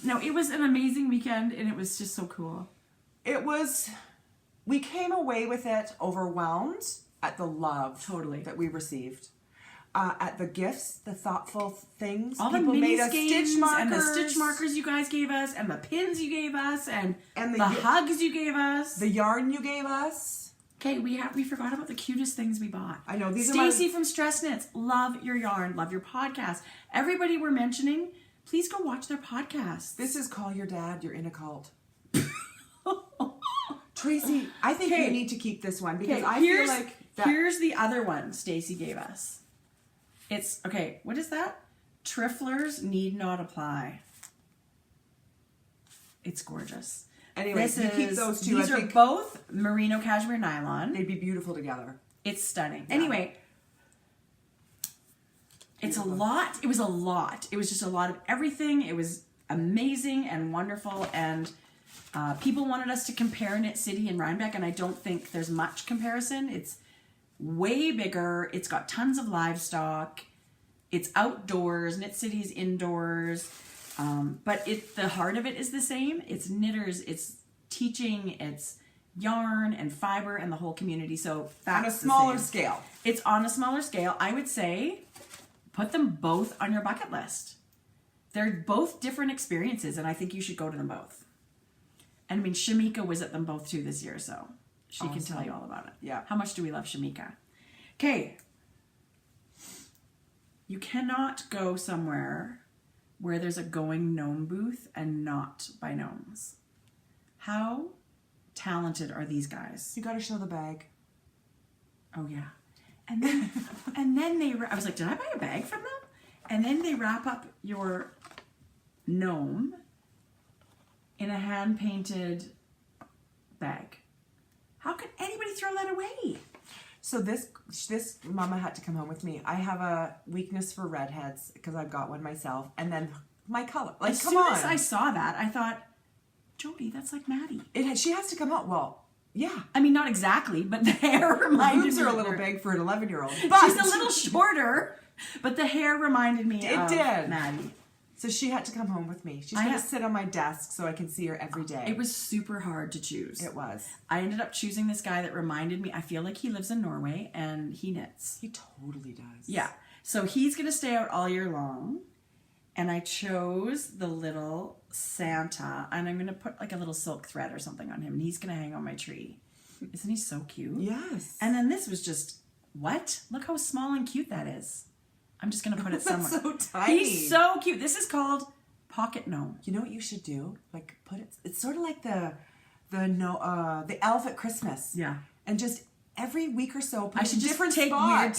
No, it was an amazing weekend and it was just so cool. We came away with it overwhelmed at the love that we received. At the gifts, the thoughtful things. All people the mini made us stitch markers. And the stitch markers you guys gave us, and the pins you gave us, and the hugs you gave us. The yarn you gave us. Okay, we forgot about the cutest things we bought. I know. Stacy from Stress Knits, love your yarn, love your podcast. Everybody we're mentioning, please go watch their podcast. This is Call Your Dad, You're in a Cult. Tracie, I think you need to keep this one because I feel like here's the other one Stacy gave us. It's, okay, what is that? Triflers need not apply. It's gorgeous. Anyway, you keep those two. These are both merino cashmere nylon. They'd be beautiful together. It's stunning. Yeah. Anyway, it's a lot. It was a lot. It was just a lot of everything. It was amazing and wonderful. And people wanted us to compare Knit City and Rhinebeck, and I don't think there's much comparison. It's way bigger. It's got tons of livestock. It's outdoors. Knit City's indoors. But the heart of it is the same. It's knitters. It's teaching. It's yarn and fiber and the whole community. So that's on a smaller scale. It's on a smaller scale. I would say put them both on your bucket list. They're both different experiences, and I think you should go to them both. And I mean, Shamika was at them both too this year, so she can tell you all about it. Yeah. How much do we love Shamika? Okay. You cannot go somewhere where there's a Going Gnome booth and not buy gnomes. How talented are these guys? You got to show the bag. Oh yeah. And then I was like, did I buy a bag from them? And then they wrap up your gnome in a hand-painted bag. How could anybody throw that away? So this mama had to come home with me. I have a weakness for redheads because I've got one myself. And then my color. Like, as soon as I saw that, I thought, Jodi, that's like Maddie. She has to come out. Well, yeah. I mean, not exactly, but the hair reminded me. Boobs are a little big for an 11-year-old. She's a little shorter, but the hair reminded me of Maddie. So she had to come home with me. She's going to sit on my desk so I can see her every day. It was super hard to choose. It was. I ended up choosing this guy that reminded me, I feel like he lives in Norway and he knits. He totally does. Yeah. So he's going to stay out all year long. And I chose the little Santa, and I'm going to put like a little silk thread or something on him, and he's going to hang on my tree. Isn't he so cute? Yes. And then this was just, what? Look how small and cute that is. I'm just going to put it somewhere. That's so tiny. He's so cute. This is called Pocket Gnome. You know what you should do? Like put it. It's sort of like the elf at Christmas. Yeah. And just every week or so, I should just take weird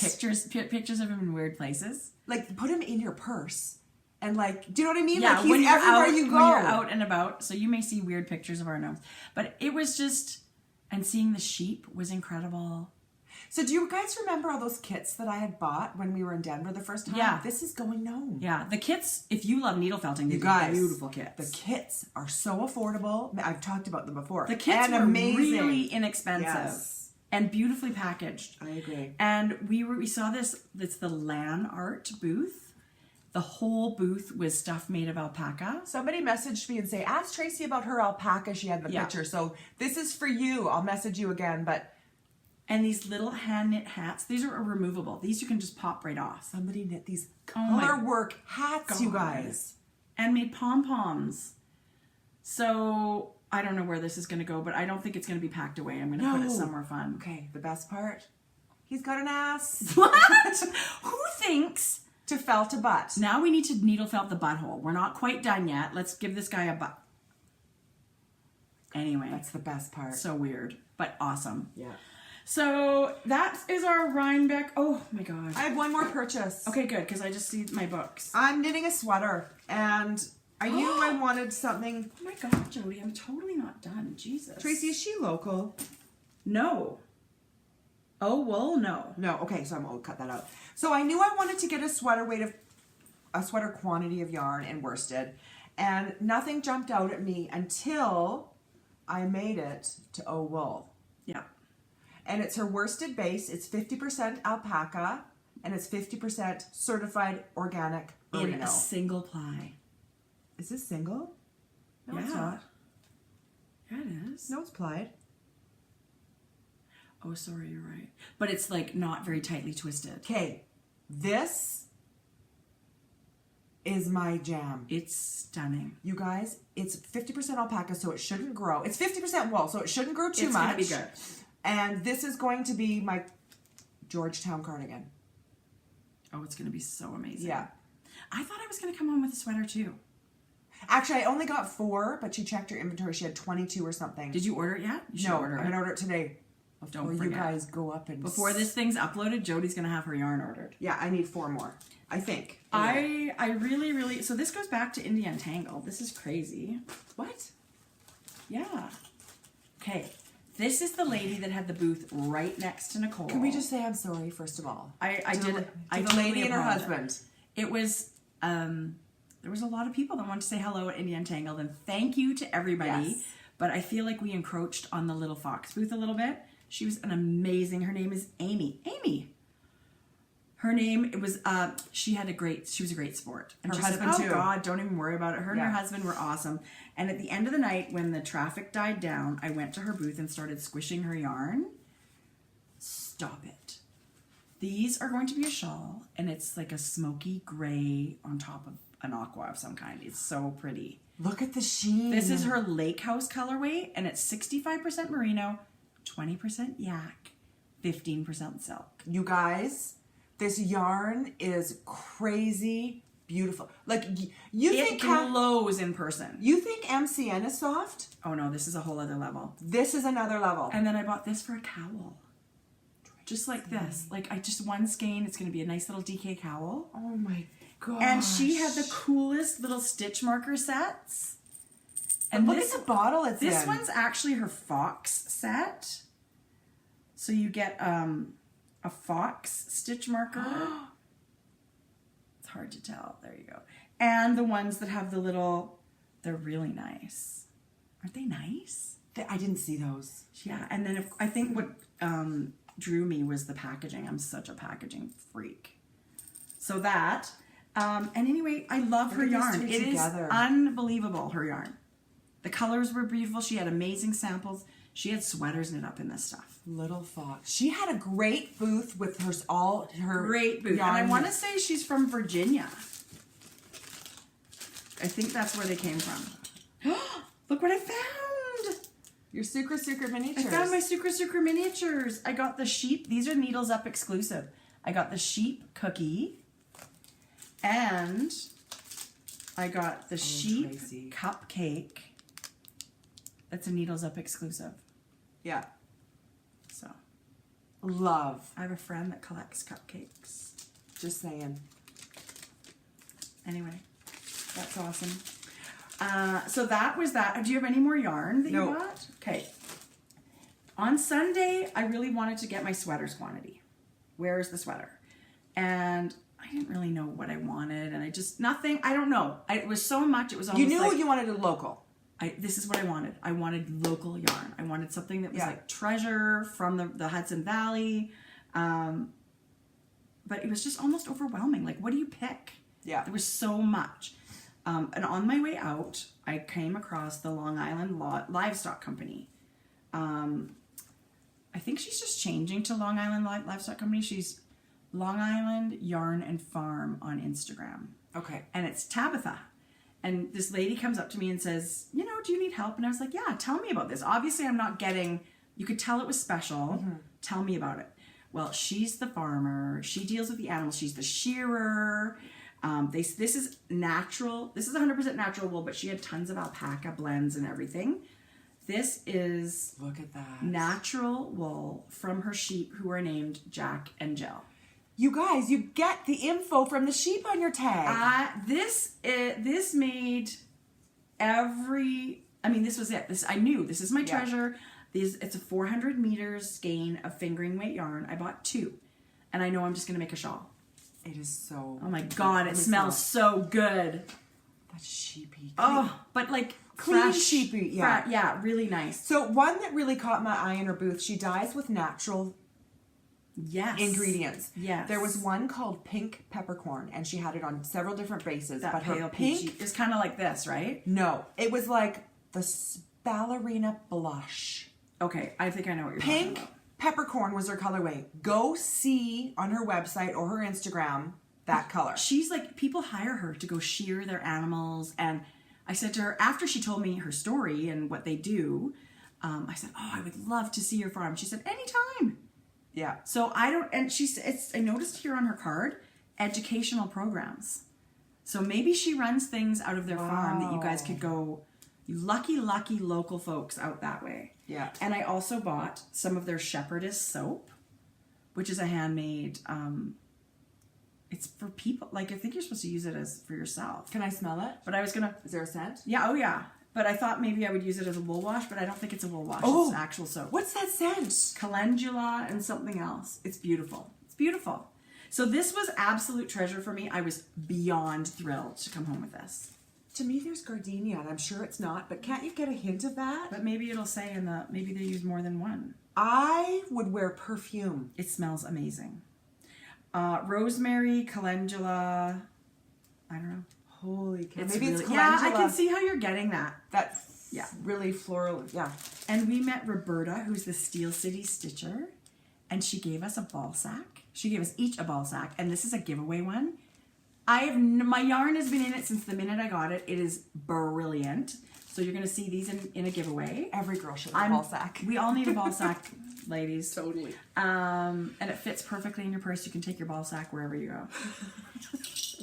pictures of him in weird places. Like put him in your purse. And like, do you know what I mean? Yeah, like he's everywhere you go. When you're out and about. So you may see weird pictures of our gnomes. But it was just, and seeing the sheep was incredible. So do you guys remember all those kits that I had bought when we were in Denver the first time? Yeah. This is Going Gnome. Yeah, the kits, if you love needle felting, these are beautiful kits. The kits are so affordable. I've talked about them before. The kits were really inexpensive. Yes. And beautifully packaged. I agree. And we saw this, it's the Lan Art booth. The whole booth was stuff made of alpaca. Somebody messaged me and say, ask Tracie about her alpaca she had in the picture. So this is for you. I'll message you again, but... And these little hand knit hats, these are removable. These you can just pop right off. Somebody knit these color work hats, God. you guys. And made pom-poms. So I don't know where this is going to go, but I don't think it's going to be packed away. I'm going to put it somewhere fun. Okay, the best part. He's got an ass. What? Who thinks? To felt a butt. Now we need to needle felt the butthole. We're not quite done yet. Let's give this guy a butt. Anyway. That's the best part. So weird, but awesome. Yeah. So that is our Rhinebeck. Oh my God. I have one more purchase. Okay, good, because I just see my books. I'm knitting a sweater, and I knew I wanted something. Oh my God, Jodi, I'm totally not done. Jesus. Tracie, is she local? No. Oh, well, no. No. Okay, so I'll cut that out. So I knew I wanted to get a sweater quantity of yarn in worsted, and nothing jumped out at me until I made it to O Wool. Yeah. And it's her worsted base. It's 50% alpaca, and it's 50% certified organic merino. In a single ply. Is this single? No, it's Yeah. not. Yeah, it is. No, it's plied. Oh, sorry, you're right. But it's like not very tightly twisted. Okay, this is my jam. It's stunning. You guys, it's 50% alpaca, so it shouldn't grow. It's 50% wool, so it shouldn't grow too much. It's gonna be good. And this is going to be my Georgetown cardigan. Oh, it's gonna be so amazing. Yeah. I thought I was gonna come home with a sweater too. Actually, I only got 4, but she checked her inventory. She had 22 or something. Did you order it yet? You should No, order I'm it. going to order it today. Don't Before forget. you guys go up and... Before this thing's uploaded, Jodi's gonna have her yarn ordered. Yeah, I need 4 more. I think. I really, so this goes back to Indie Untangled. This is crazy. What? Yeah. Okay. This is the lady that had the booth right next to Nicole. Can we just say I'm sorry, first of all? I To did. the I lady totally and her applaud it. husband. It was, there was a lot of people that wanted to say hello at Indie Untangled, and thank you to everybody. Yes. But I feel like we encroached on the Little Fox booth a little bit. She was an amazing, her name is Amy. Amy. Her name, it was, she was a great sport. And Her she husband said, too. oh God, don't even worry about it. Her and her Yeah. husband were awesome. And at the end of the night, when the traffic died down, I went to her booth and started squishing her yarn. Stop it. These are going to be a shawl, and it's like a smoky gray on top of an aqua of some kind. It's so pretty. Look at the sheen. This is her Lake House colorway, and it's 65% merino, 20% yak, 15% silk. You guys, this yarn is crazy beautiful. Like, you It think... glows in person. You think MCN is soft? Oh no, this is a whole other level. This is another level. And then I bought this for a cowl. Just like this. Like, I just one skein. It's going to be a nice little DK cowl. Oh my gosh. And she had the coolest little stitch marker sets. And look at the bottle it's in. This one's actually her fox set. So you get a fox stitch marker. It's hard to tell. There you go. And the ones that have the little, they're really nice. Aren't they nice? I didn't see those. Yeah. And then I think what drew me was the packaging. I'm such a packaging freak. So that, and anyway, I love her Look at yarn. these two It is together. unbelievable, her yarn. The colors were beautiful. She had amazing samples. She had sweaters knit up in this stuff. Little Fox. She had a great booth with her Great booth. yarn. And I want to say she's from Virginia. I think that's where they came from. Look what I found. Your Sucre miniatures. I found my Sucre miniatures. I got the sheep. These are Needles Up exclusive. I got the sheep cookie. And I got the sheep Tracie. cupcake. That's a Needles Up exclusive. Yeah. So Love. I have a friend that collects cupcakes. Just saying. Anyway, that's awesome. So that was that. Do you have any more yarn that No. you bought? Okay. On Sunday, I really wanted to get my sweaters quantity. Where's the sweater? And I didn't really know what I wanted, and I just nothing. I don't know. It was so much. It was almost You knew like, you wanted a local. this is what I wanted. I wanted local yarn. I wanted something that was Yeah. like treasure from the Hudson Valley. But it was just almost overwhelming. Like, what do you pick? Yeah. There was so much. And on my way out, I came across the Long Island Livestock Company. I think she's just changing to Long Island Livestock Company. She's Long Island Yarn and Farm on Instagram. Okay. And it's Tabitha. And this lady comes up to me and says, you know, do you need help? And I was like, yeah, tell me about this. Obviously, I'm not getting, you could tell it was special. Tell me about it. Well, she's the farmer. She deals with the animals. She's the shearer. This is natural. This is 100% natural wool, but she had tons of alpaca blends and everything. This is Look at that. natural wool from her sheep who are named Jack and Jill. You guys, you get the info from the sheep on your tag. This made every, I mean, this was it. I knew this is my treasure. It's a 400 meters skein of fingering weight yarn. I bought 2, and I know I'm just going to make a shawl. It is so. Oh my God, it smells so good. That's sheepy. Oh, but like Clean fresh, sheepy, yeah, really nice. So one that really caught my eye in her booth, she dyes with natural ingredients. Yes. There was one called Pink Peppercorn, and she had it on several different bases. That but her pale pink peachy is kind of like this, right? No, it was like the ballerina blush. Okay, I think I know what you're talking Pink about. Peppercorn was her colorway. Go see on her website or her Instagram that color. She's like, people hire her to go shear their animals, and I said to her, after she told me her story and what they do, I said, oh, I would love to see your farm. She said, anytime. Yeah. So I don't, and I noticed here on her card, educational programs. So maybe she runs things out of their farm that you guys could go, you lucky local folks out that way. Yeah. And I also bought some of their shepherdess soap, which is a handmade, it's for people, like I think you're supposed to use it as for yourself. Can I smell it? But I was gonna, Is there a scent? yeah, oh yeah. But I thought maybe I would use it as a wool wash, but I don't think it's a wool wash. Oh. It's actual soap. What's that scent? Calendula and something else. It's beautiful. It's beautiful. So this was absolute treasure for me. I was beyond thrilled to come home with this. To me, there's gardenia, and I'm sure it's not, but can't you get a hint of that? But maybe it'll say maybe they use more than one. I would wear perfume. It smells amazing. Rosemary, calendula, I don't know. Holy cow. It's Maybe really, it's calendula. yeah, I can see how you're getting that. That's Yeah. really floral. Yeah. And we met Roberta, who's the Steel City Stitcher, and she gave us a ball sack. She gave us each a ball sack, and this is a giveaway one. My yarn has been in it since the minute I got it. It is brilliant. So you're going to see these in a giveaway. Every girl should have a ball sack. We all need a ball sack, ladies. Totally. And it fits perfectly in your purse. You can take your ball sack wherever you go.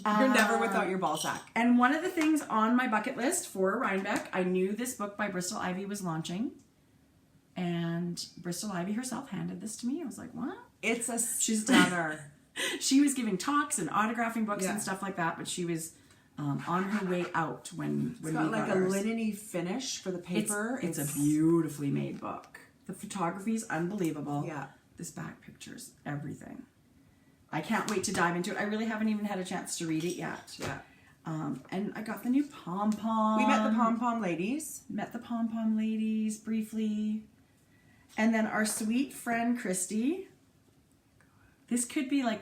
You're never without your ball sack. And one of the things on my bucket list for Rhinebeck, I knew this book by Bristol Ivy was launching. And Bristol Ivy herself handed this to me. I was like, what? It's a stunner. She was giving talks and autographing books and stuff like that, but she was on her way out when It's we got got like a ours. linen-y finish for the paper. It's a beautifully made book. The photography is unbelievable. Yeah. This back picture's everything. I can't wait to dive into it. I really haven't even had a chance to read it yet. Yeah. And I got the new pom-pom. We met the pom-pom ladies. Met the pom-pom ladies briefly. And then our sweet friend Christy. This could be like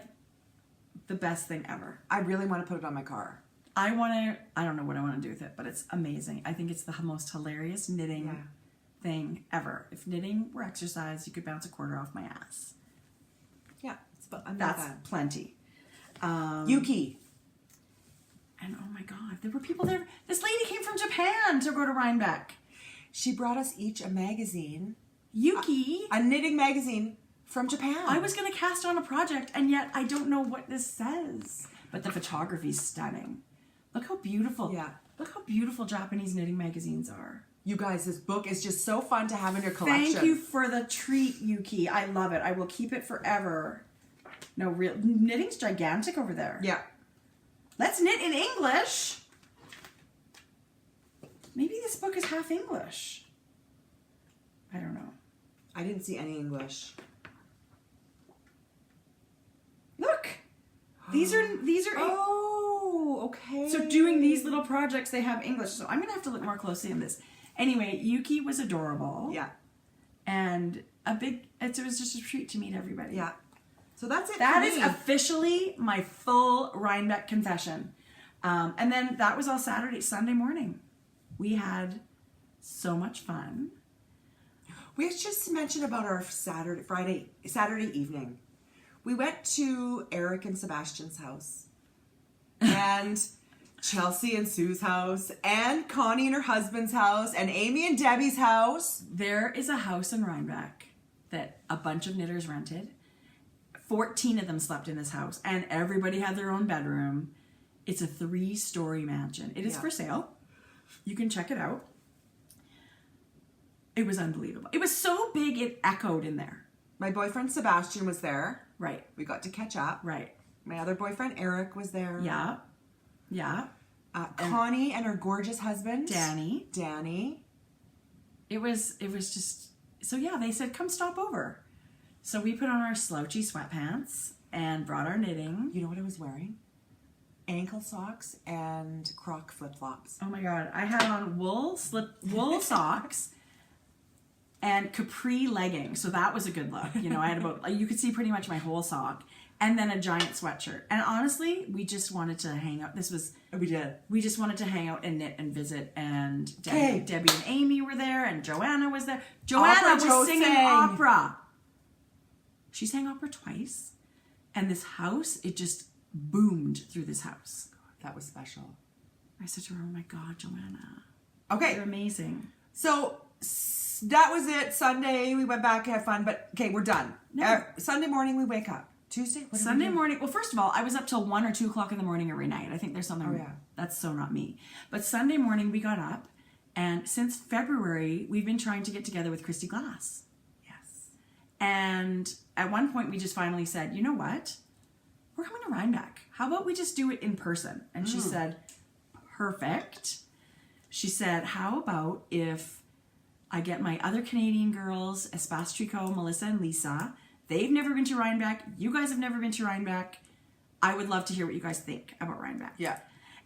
the best thing ever. I really want to put it on my car. I don't know what I want to do with it, but it's amazing. I think it's the most hilarious knitting thing ever. If knitting were exercise, you could bounce a quarter off my ass. Yeah. That's plenty. Yuki. And oh my God, there were people there. This lady came from Japan to go to Rhinebeck. She brought us each a magazine. Yuki. A knitting magazine from Japan. I was going to cast on a project, and yet I don't know what this says. But the photography's stunning. Look how beautiful. Yeah. Look how beautiful Japanese knitting magazines are. You guys, this book is just so fun to have in your collection. Thank you for the treat, Yuki. I love it. I will keep it forever. No, real knitting's gigantic over there. Yeah. Let's knit in English. Maybe this book is half English. I don't know. I didn't see any English. Look. These are Oh, okay. So doing these little projects, they have English. So I'm going to have to look more closely in this. Anyway, Yuki was adorable. Yeah. And it was just a treat to meet everybody. Yeah. So that's it. That for is me. officially my full Rhinebeck confession. And then that was all Sunday morning. We had so much fun. We just mentioned about our Saturday evening. We went to Eric and Sebastian's house. And Chelsea and Sue's house, and Connie and her husband's house, and Amy and Debbie's house. There is a house in Rhinebeck that a bunch of knitters rented. 14 of them slept in this house, and everybody had their own bedroom. It's a 3-story mansion. It is for sale. You can check it out. It was unbelievable. It was so big, it echoed in there. My boyfriend Sebastian was there. Right. We got to catch up. Right. My other boyfriend Eric was there. Yeah. Yeah. Connie and her gorgeous husband. Danny. It was just, so yeah, they said, come stop over. So we put on our slouchy sweatpants and brought our knitting. You know what I was wearing? Ankle socks and Croc flip-flops. Oh my God. I had on wool socks and capri leggings. So that was a good look. You know, I had about, you could see pretty much my whole sock, and then a giant sweatshirt. And honestly, we just wanted to hang out. We did. We just wanted to hang out and knit and visit. And Debbie and Amy were there, and Joanna was there. Joanna was singing opera. She sang opera twice. And this house, it just boomed through this house. That was special. I said to her, oh my God, Joanna. Okay. You're amazing. So that was it. Sunday, we went back, had fun, but okay, we're done. No. Sunday morning, we wake up. Tuesday? Sunday morning, well, first of all, I was up till 1 or 2 o'clock in the morning every night. I think there's something, that's so not me. But Sunday morning, we got up, and since February, we've been trying to get together with Christy Glass. Yes. And at one point, we just finally said, you know what? We're coming to Rhinebeck. How about we just do it in person? And she said, perfect. She said, how about if I get my other Canadian girls, Espace Tricot, Melissa and Lisa. They've never been to Rhinebeck. You guys have never been to Rhinebeck. I would love to hear what you guys think about Rhinebeck. Yeah.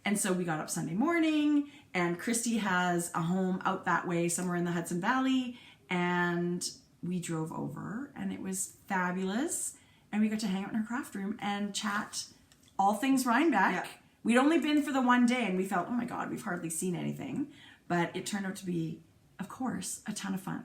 And so we got up Sunday morning, and Christy has a home out that way somewhere in the Hudson Valley, and we drove over, and it was fabulous. And we got to hang out in her craft room and chat all things Rhinebeck. Yeah. We'd only been for the one day, and we felt, oh my God, we've hardly seen anything. But it turned out to be, of course, a ton of fun.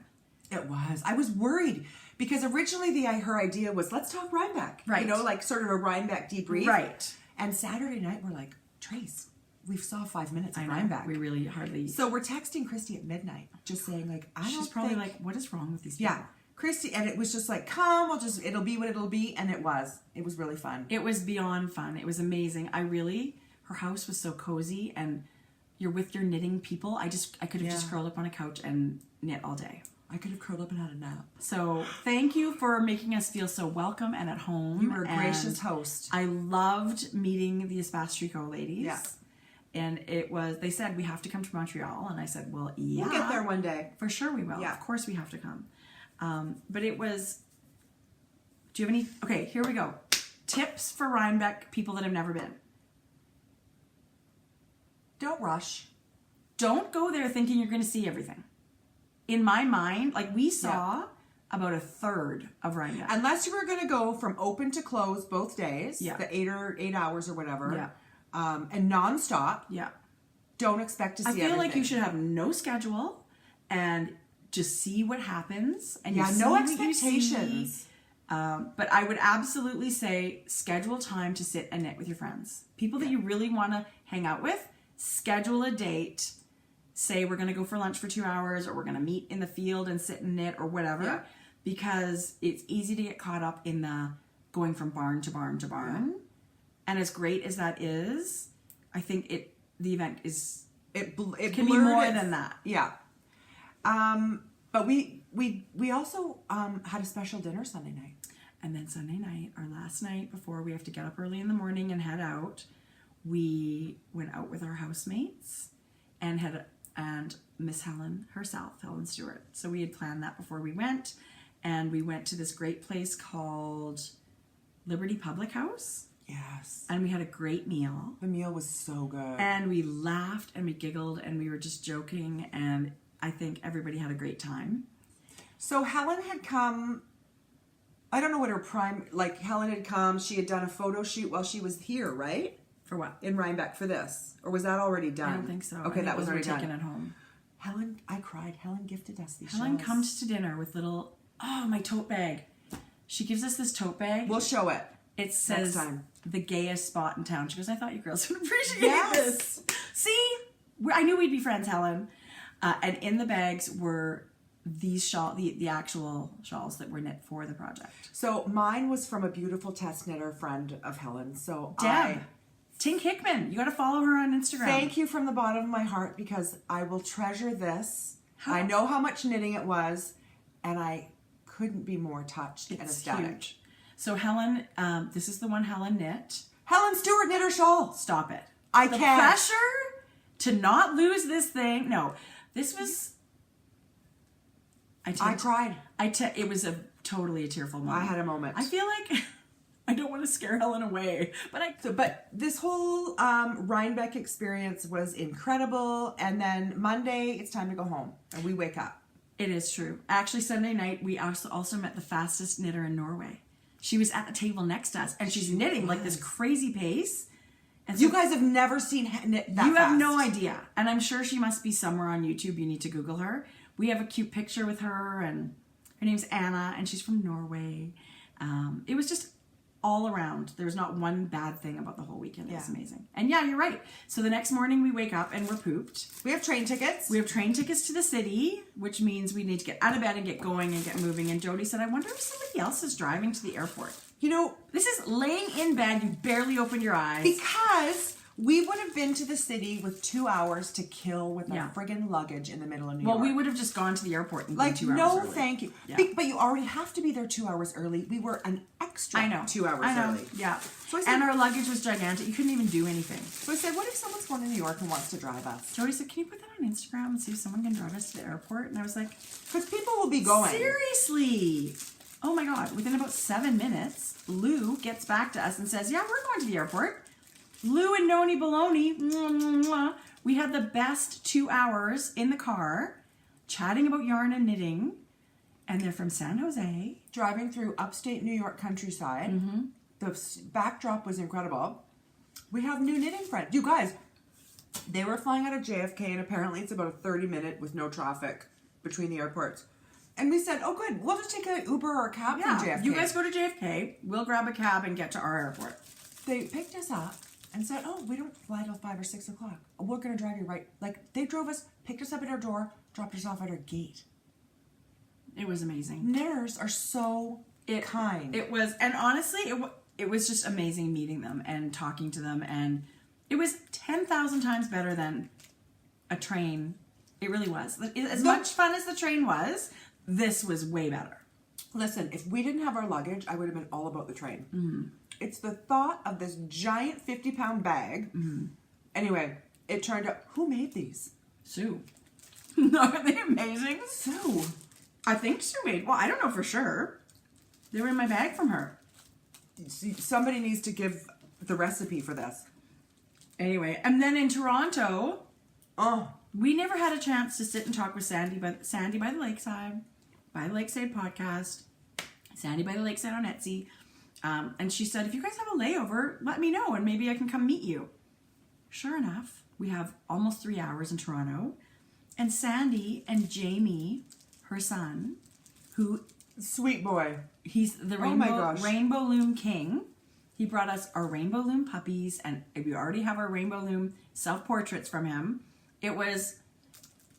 It was. I was worried because originally her idea was, let's talk Rhinebeck. Right. You know, like sort of a Rhinebeck debrief. Right. And Saturday night, we're like, Trace, we saw 5 minutes of Rhinebeck. We really hardly. So we're texting Christy at midnight, just saying like, She's probably like, what is wrong with these people? Yeah. Christy, and it was just like, come, it'll be what it'll be. And it was really fun. It was beyond fun. It was amazing. Her house was so cozy, and you're with your knitting people. I could have just curled up on a couch and knit all day. I could have curled up and had a nap. So thank you for making us feel so welcome and at home. You were a gracious host. I loved meeting the Espace Tricot ladies. Yeah. And they said, we have to come to Montreal. And I said, well, yeah. We'll get there one day. For sure we will. Yeah. Of course we have to come. But it was, do you have any, okay, here we go. Tips for Rhinebeck people that have never been. Don't rush. Don't go there thinking you're going to see everything. In my mind, like we saw about a third of Rhinebeck. Unless you were going to go from open to close both days, the 8 hours or whatever, and nonstop. Yeah. Don't expect to see everything. I feel like you should have no schedule and just see what happens. And no expectations. But I would absolutely say schedule time to sit and knit with your friends. People that you really want to hang out with, schedule a date. Say we're going to go for lunch for 2 hours, or we're going to meet in the field and sit and knit or whatever, because it's easy to get caught up in the going from barn to barn to barn. Yeah. And as great as that is, I think the event is it can be more than that. Yeah. But we also had a special dinner Sunday night. And then Sunday night, our last night before we have to get up early in the morning and head out, we went out with our housemates and Miss Helen herself, Helen Stewart. So we had planned that before we went, and we went to this great place called Liberty Public House. Yes. And we had a great meal. The meal was so good. And we laughed and we giggled and we were just joking, and I think everybody had a great time. So Helen had come, I don't know what Helen had come, she had done a photo shoot while she was here, right? For what? In Rhinebeck for this. Or was that already done? I don't think so. Okay, that was already done. Taken at home. Helen, I cried. Helen gifted us these Helen shells. comes to dinner with my tote bag. She gives us this tote bag. We'll show it. It says time. the gayest spot in town. She goes, I thought you girls would appreciate Yes. this. See, I knew we'd be friends, Helen. And in the bags were these the actual shawls that were knit for the project. So mine was from a beautiful test knitter friend of Helen. So Deb, Tink Hickman. You got to follow her on Instagram. Thank you from the bottom of my heart, because I will treasure this. I know how much knitting it was, and I couldn't be more touched and ecstatic. Huge. So Helen, this is the one Helen knit. Helen Stewart knit her shawl. Stop it. I the can't. pressure to not lose this thing. No, this was. I cried. It was totally a tearful moment. I had a moment. I feel like I don't want to scare Helen away, but this whole Rhinebeck experience was incredible. And then Monday, it's time to go home, and we wake up. It is true. Actually, Sunday night we also met the fastest knitter in Norway. She was at the table next to us, and she's knitting like this crazy pace. And so you guys have never seen knit that You fast. have no idea, and I'm sure she must be somewhere on YouTube. You need to Google her. We have a cute picture with her, and her name's Anna, and she's from Norway. It was just all around. There was not one bad thing about the whole weekend. It was amazing. And yeah, you're right. So the next morning we wake up and we're pooped. We have train tickets. We have train tickets to the city, which means we need to get out of bed and get going and get moving. And Jodi said, I wonder if somebody else is driving to the airport. You know, this is laying in bed. You barely open your eyes. Because we would have been to the city with 2 hours to kill with our friggin' luggage in the middle of New York. Well, we would have just gone to the airport and like, been 2 hours no, early. thank you. Yeah. But you already have to be there 2 hours early. We were an extra 2 hours early. Yeah. So I said, and our luggage was gigantic. You couldn't even do anything. So I said, what if someone's going to New York and wants to drive us? Jodi said, can you put that on Instagram and see if someone can drive us to the airport? And I was like, because people will be going. Seriously? Oh my God. Within about 7 minutes, Lou gets back to us and says, yeah, we're going to the airport. Lou and Noni Baloney, we had the best 2 hours in the car chatting about yarn and knitting. And they're from San Jose. Driving through upstate New York countryside. Mm-hmm. The backdrop was incredible. We have new knitting friends. You guys, they were flying out of JFK, and apparently it's about a 30-minute with no traffic between the airports. And we said, oh good, we'll just take an Uber or a cab from JFK. You guys go to JFK, we'll grab a cab and get to our airport. They picked us up and said, oh, we don't fly till 5 or 6 o'clock. We're going to drive you right. Like, they drove us, picked us up at our door, dropped us off at our gate. It was amazing. Knitters are so kind. It was, and honestly, it was just amazing meeting them and talking to them, and it was 10,000 times better than a train. It really was. As much fun as the train was, this was way better. Listen, if we didn't have our luggage, I would have been all about the train. Mm-hmm. It's the thought of this giant 50-pound bag. Mm-hmm. Anyway, it turned out, who made these? Sue. Aren't they amazing? Sue. I think Sue made. Well, I don't know for sure. They were in my bag from her. Somebody needs to give the recipe for this. Anyway, and then in Toronto, we never had a chance to sit and talk with Sandy by the Lakeside podcast, Sandy by the Lakeside on Etsy. And she said, if you guys have a layover, let me know and maybe I can come meet you. Sure enough, we have almost 3 hours in Toronto. And Sandy and Jamie, her son, who... Sweet boy. He's the Rainbow Loom King. He brought us our Rainbow Loom puppies, and we already have our Rainbow Loom self-portraits from him. It was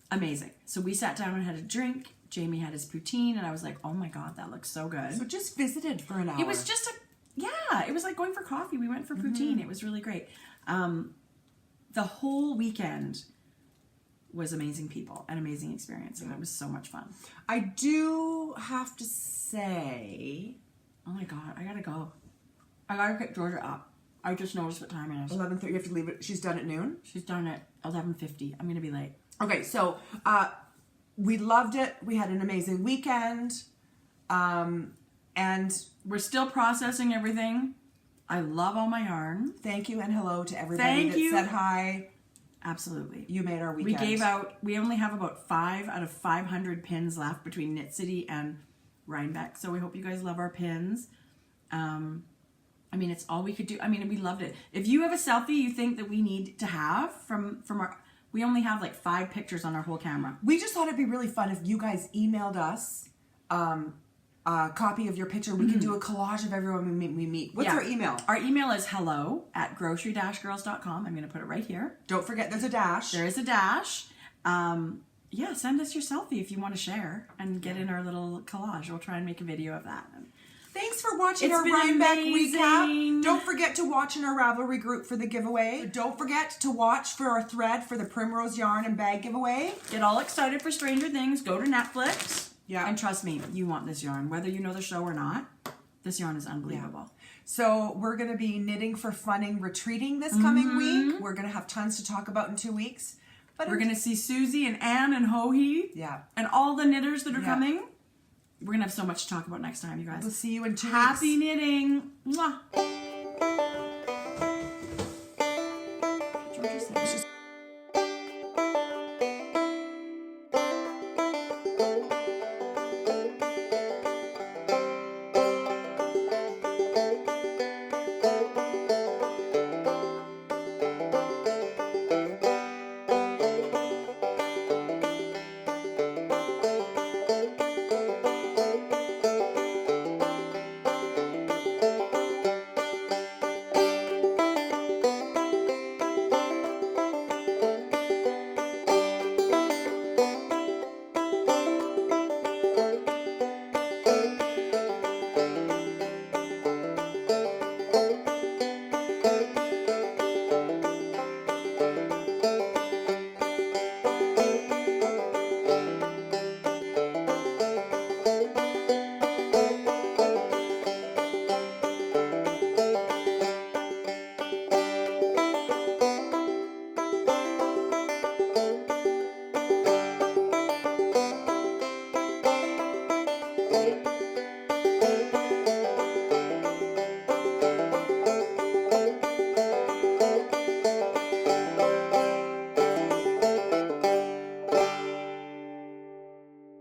amazing. So we sat down and had a drink. Jamie had his poutine, and I was like, oh my God, that looks so good. So just visited for an hour. It was just it was like going for coffee. We went for poutine. Mm-hmm. It was really great. The whole weekend was amazing people and amazing experience, and it was so much fun. I do have to say... Oh my God, I gotta go. I gotta pick Georgia up. I just noticed what time it is. 11:30, you have to leave it. She's done at noon? She's done at 11:50. I'm gonna be late. Okay, so we loved it. We had an amazing weekend. And we're still processing everything. I love all my yarn. Thank you and hello to everybody that said hi. Absolutely. You made our weekend. We only have about 5 out of 500 pins left between Knit City and Rhinebeck. So we hope you guys love our pins. I mean, it's all we could do. I mean, we loved it. If you have a selfie you think that we need to have from our... We only have like 5 pictures on our whole camera. We just thought it'd be really fun if you guys emailed us copy of your picture. We can do a collage of everyone we meet. What's our email? Our email is hello@grocery-girls.com. I'm going to put it right here. Don't forget there's a dash. There is a dash. Yeah, send us your selfie if you want to share and get in our little collage. We'll try and make a video of that. Thanks for watching It's our been Rhinebeck amazing. recap. Don't forget to watch in our Ravelry group for the giveaway. Don't forget to watch for our thread for the Primrose yarn and bag giveaway. Get all excited for Stranger Things. Go to Netflix. Yeah. And trust me, you want this yarn. Whether you know the show or not, this yarn is unbelievable. So we're going to be knitting for funning retreating this coming week. We're going to have tons to talk about in 2 weeks. But We're going to see Susie and Anne and Hohi. Yeah. And all the knitters that are coming. We're going to have so much to talk about next time, you guys. We'll see you in 2 weeks. Happy knitting. Mwah.